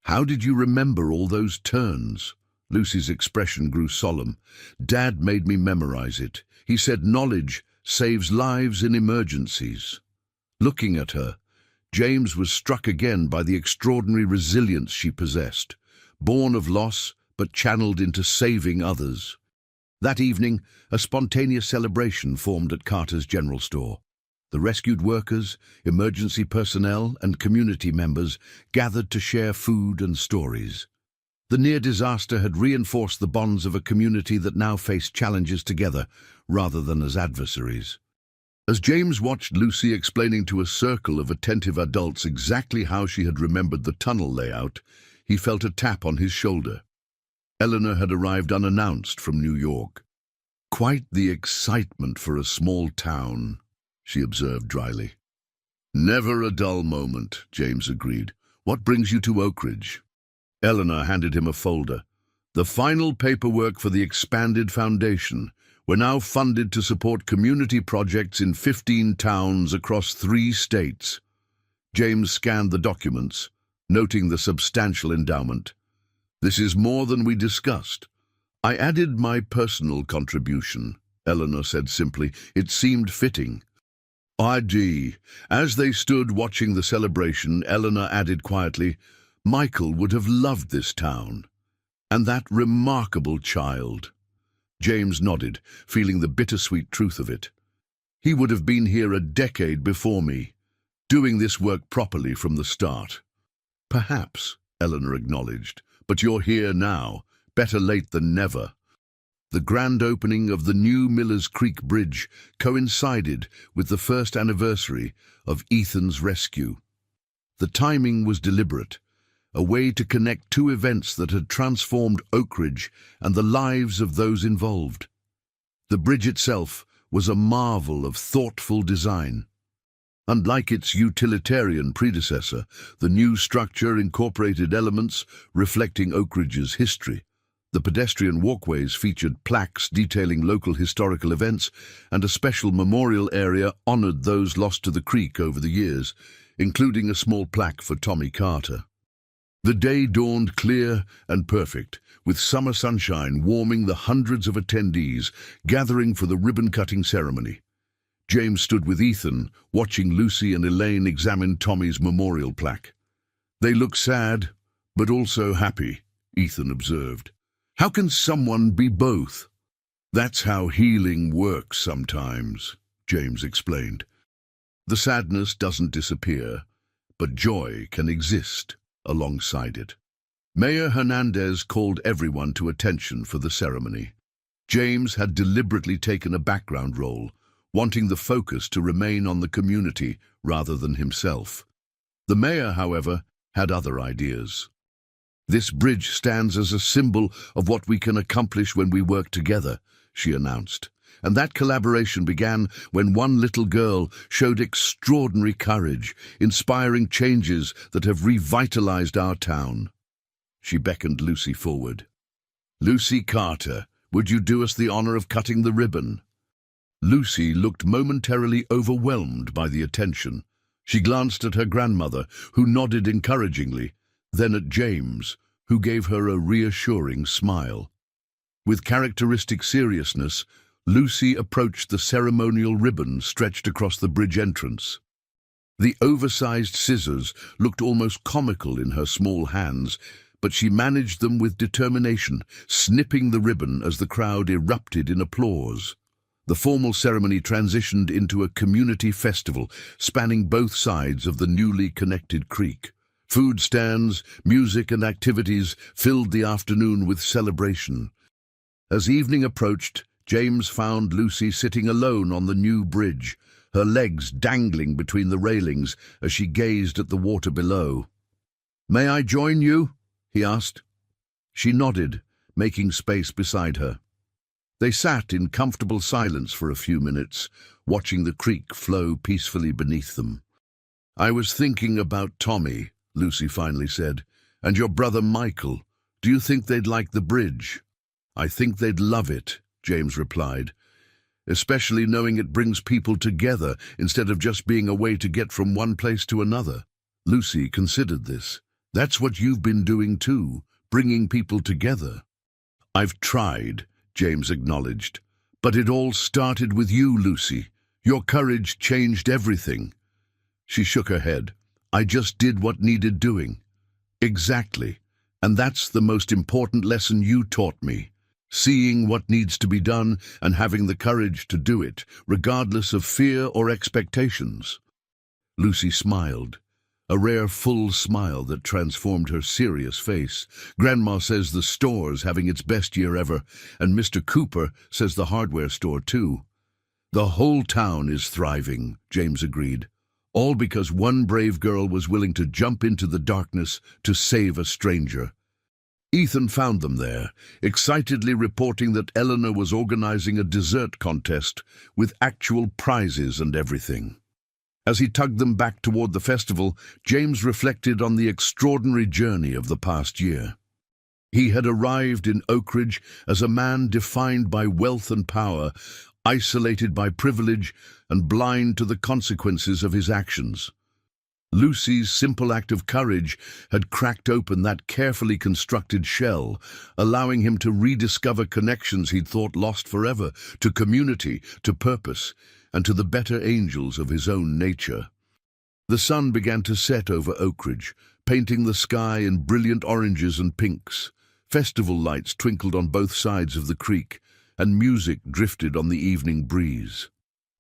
"How did you remember all those turns?" Lucy's expression grew solemn. Dad made me memorize it. He said knowledge saves lives in emergencies. Looking at her, James was struck again by the extraordinary resilience she possessed, born of loss but channeled into saving others. That evening, a spontaneous celebration formed at Carter's general store. The rescued workers, emergency personnel, and community members gathered to share food and stories. The near disaster had reinforced the bonds of a community that now faced challenges together rather than as adversaries. As James watched Lucy explaining to a circle of attentive adults exactly how she had remembered the tunnel layout, he felt a tap on his shoulder. Eleanor had arrived unannounced from New York. "Quite the excitement for a small town," she observed dryly. "Never a dull moment," James agreed. "What brings you to Oak Ridge?" Eleanor handed him a folder. "The final paperwork for the expanded foundation. We're now funded to support community projects in 15 towns across 3 states. James scanned the documents, noting the substantial endowment. "This is more than we discussed. I added my personal contribution," Eleanor said simply. "It seemed fitting." "ID." As they stood watching the celebration, Eleanor added quietly, "Michael would have loved this town. And that remarkable child." James nodded, feeling the bittersweet truth of it. "He would have been here a decade before me, doing this work properly from the start." "Perhaps," Eleanor acknowledged, "but you're here now. Better late than never." The grand opening of the new Millers Creek Bridge coincided with the first anniversary of Ethan's rescue. The timing was deliberate, a way to connect 2 events that had transformed Oak Ridge and the lives of those involved. The bridge itself was a marvel of thoughtful design. Unlike its utilitarian predecessor, the new structure incorporated elements reflecting Oak Ridge's history. The pedestrian walkways featured plaques detailing local historical events, and a special memorial area honored those lost to the creek over the years, including a small plaque for Tommy Carter. The day dawned clear and perfect, with summer sunshine warming the hundreds of attendees gathering for the ribbon-cutting ceremony. James stood with Ethan, watching Lucy and Elaine examine Tommy's memorial plaque. "They look sad, but also happy," Ethan observed. "How can someone be both?" "That's how healing works sometimes," James explained. "The sadness doesn't disappear, but joy can exist alongside it." Mayor Hernandez called everyone to attention for the ceremony. James had deliberately taken a background role, wanting the focus to remain on the community rather than himself. The mayor, however, had other ideas. "This bridge stands as a symbol of what we can accomplish when we work together," she announced. And that collaboration began when one little girl showed extraordinary courage, inspiring changes that have revitalized our town. She beckoned Lucy forward. "Lucy Carter, would you do us the honor of cutting the ribbon?" Lucy looked momentarily overwhelmed by the attention. She glanced at her grandmother, who nodded encouragingly, then at James, who gave her a reassuring smile. With characteristic seriousness, Lucy approached the ceremonial ribbon stretched across the bridge entrance. The oversized scissors looked almost comical in her small hands, but she managed them with determination, snipping the ribbon as the crowd erupted in applause. The formal ceremony transitioned into a community festival spanning both sides of the newly connected creek. Food stands, music and activities filled the afternoon with celebration. As evening approached, James found Lucy sitting alone on the new bridge, her legs dangling between the railings as she gazed at the water below. "May I join you?" he asked. She nodded, making space beside her. They sat in comfortable silence for a few minutes, watching the creek flow peacefully beneath them. "I was thinking about Tommy," Lucy finally said, "and your brother Michael. Do you think they'd like the bridge?" "I think they'd love it," James replied, "especially knowing it brings people together instead of just being a way to get from one place to another." Lucy considered this. "That's what you've been doing too, bringing people together." "I've tried," James acknowledged. "But it all started with you, Lucy. Your courage changed everything." She shook her head. "I just did what needed doing." "Exactly. And that's the most important lesson you taught me. Seeing what needs to be done and having the courage to do it, regardless of fear or expectations." Lucy smiled, a rare full smile that transformed her serious face. "Grandma says the store's having its best year ever, and Mr. Cooper says the hardware store too." "The whole town is thriving," James agreed. "All because one brave girl was willing to jump into the darkness to save a stranger." Ethan found them there, excitedly reporting that Eleanor was organizing a dessert contest with actual prizes and everything. As he tugged them back toward the festival, James reflected on the extraordinary journey of the past year. He had arrived in Oakridge as a man defined by wealth and power, isolated by privilege and blind to the consequences of his actions. Lucy's simple act of courage had cracked open that carefully constructed shell, allowing him to rediscover connections he'd thought lost forever, to community, to purpose, and to the better angels of his own nature. The sun began to set over Oakridge, painting the sky in brilliant oranges and pinks. Festival lights twinkled on both sides of the creek, and music drifted on the evening breeze.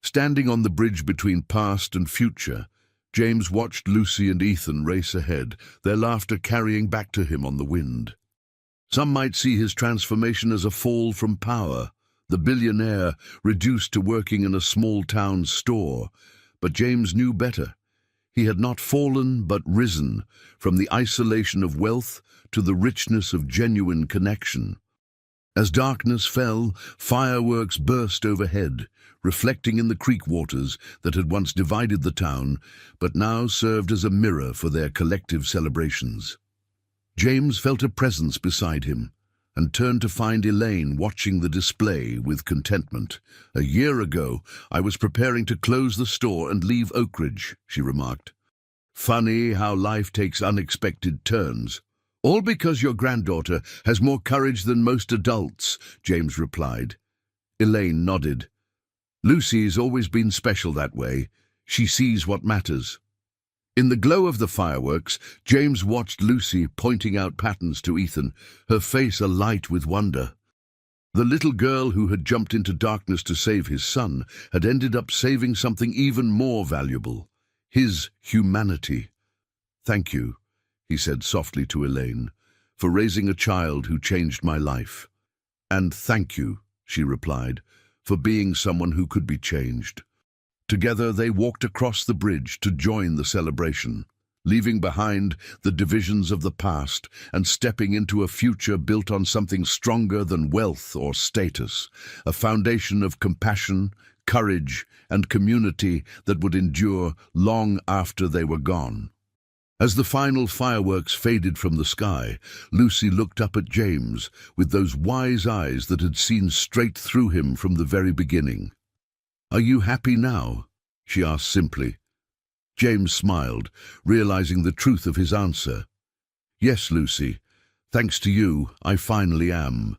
Standing on the bridge between past and future, James watched Lucy and Ethan race ahead, their laughter carrying back to him on the wind. Some might see his transformation as a fall from power, the billionaire reduced to working in a small-town store. But James knew better. He had not fallen but risen, from the isolation of wealth to the richness of genuine connection. As darkness fell, fireworks burst overhead, reflecting in the creek waters that had once divided the town, but now served as a mirror for their collective celebrations. James felt a presence beside him, and turned to find Elaine watching the display with contentment. "A year ago, I was preparing to close the store and leave Oakridge," she remarked. "Funny how life takes unexpected turns." "All because your granddaughter has more courage than most adults," James replied. Elaine nodded. "Lucy's always been special that way. She sees what matters." In the glow of the fireworks, James watched Lucy pointing out patterns to Ethan, her face alight with wonder. The little girl who had jumped into darkness to save his son had ended up saving something even more valuable, his humanity. "Thank you," he said softly to Elaine, "for raising a child who changed my life." "And thank you," she replied, "for being someone who could be changed." Together they walked across the bridge to join the celebration, leaving behind the divisions of the past and stepping into a future built on something stronger than wealth or status, a foundation of compassion, courage, and community that would endure long after they were gone. As the final fireworks faded from the sky, Lucy looked up at James with those wise eyes that had seen straight through him from the very beginning. "Are you happy now?" she asked simply. James smiled, realizing the truth of his answer. "Yes, Lucy. Thanks to you, I finally am."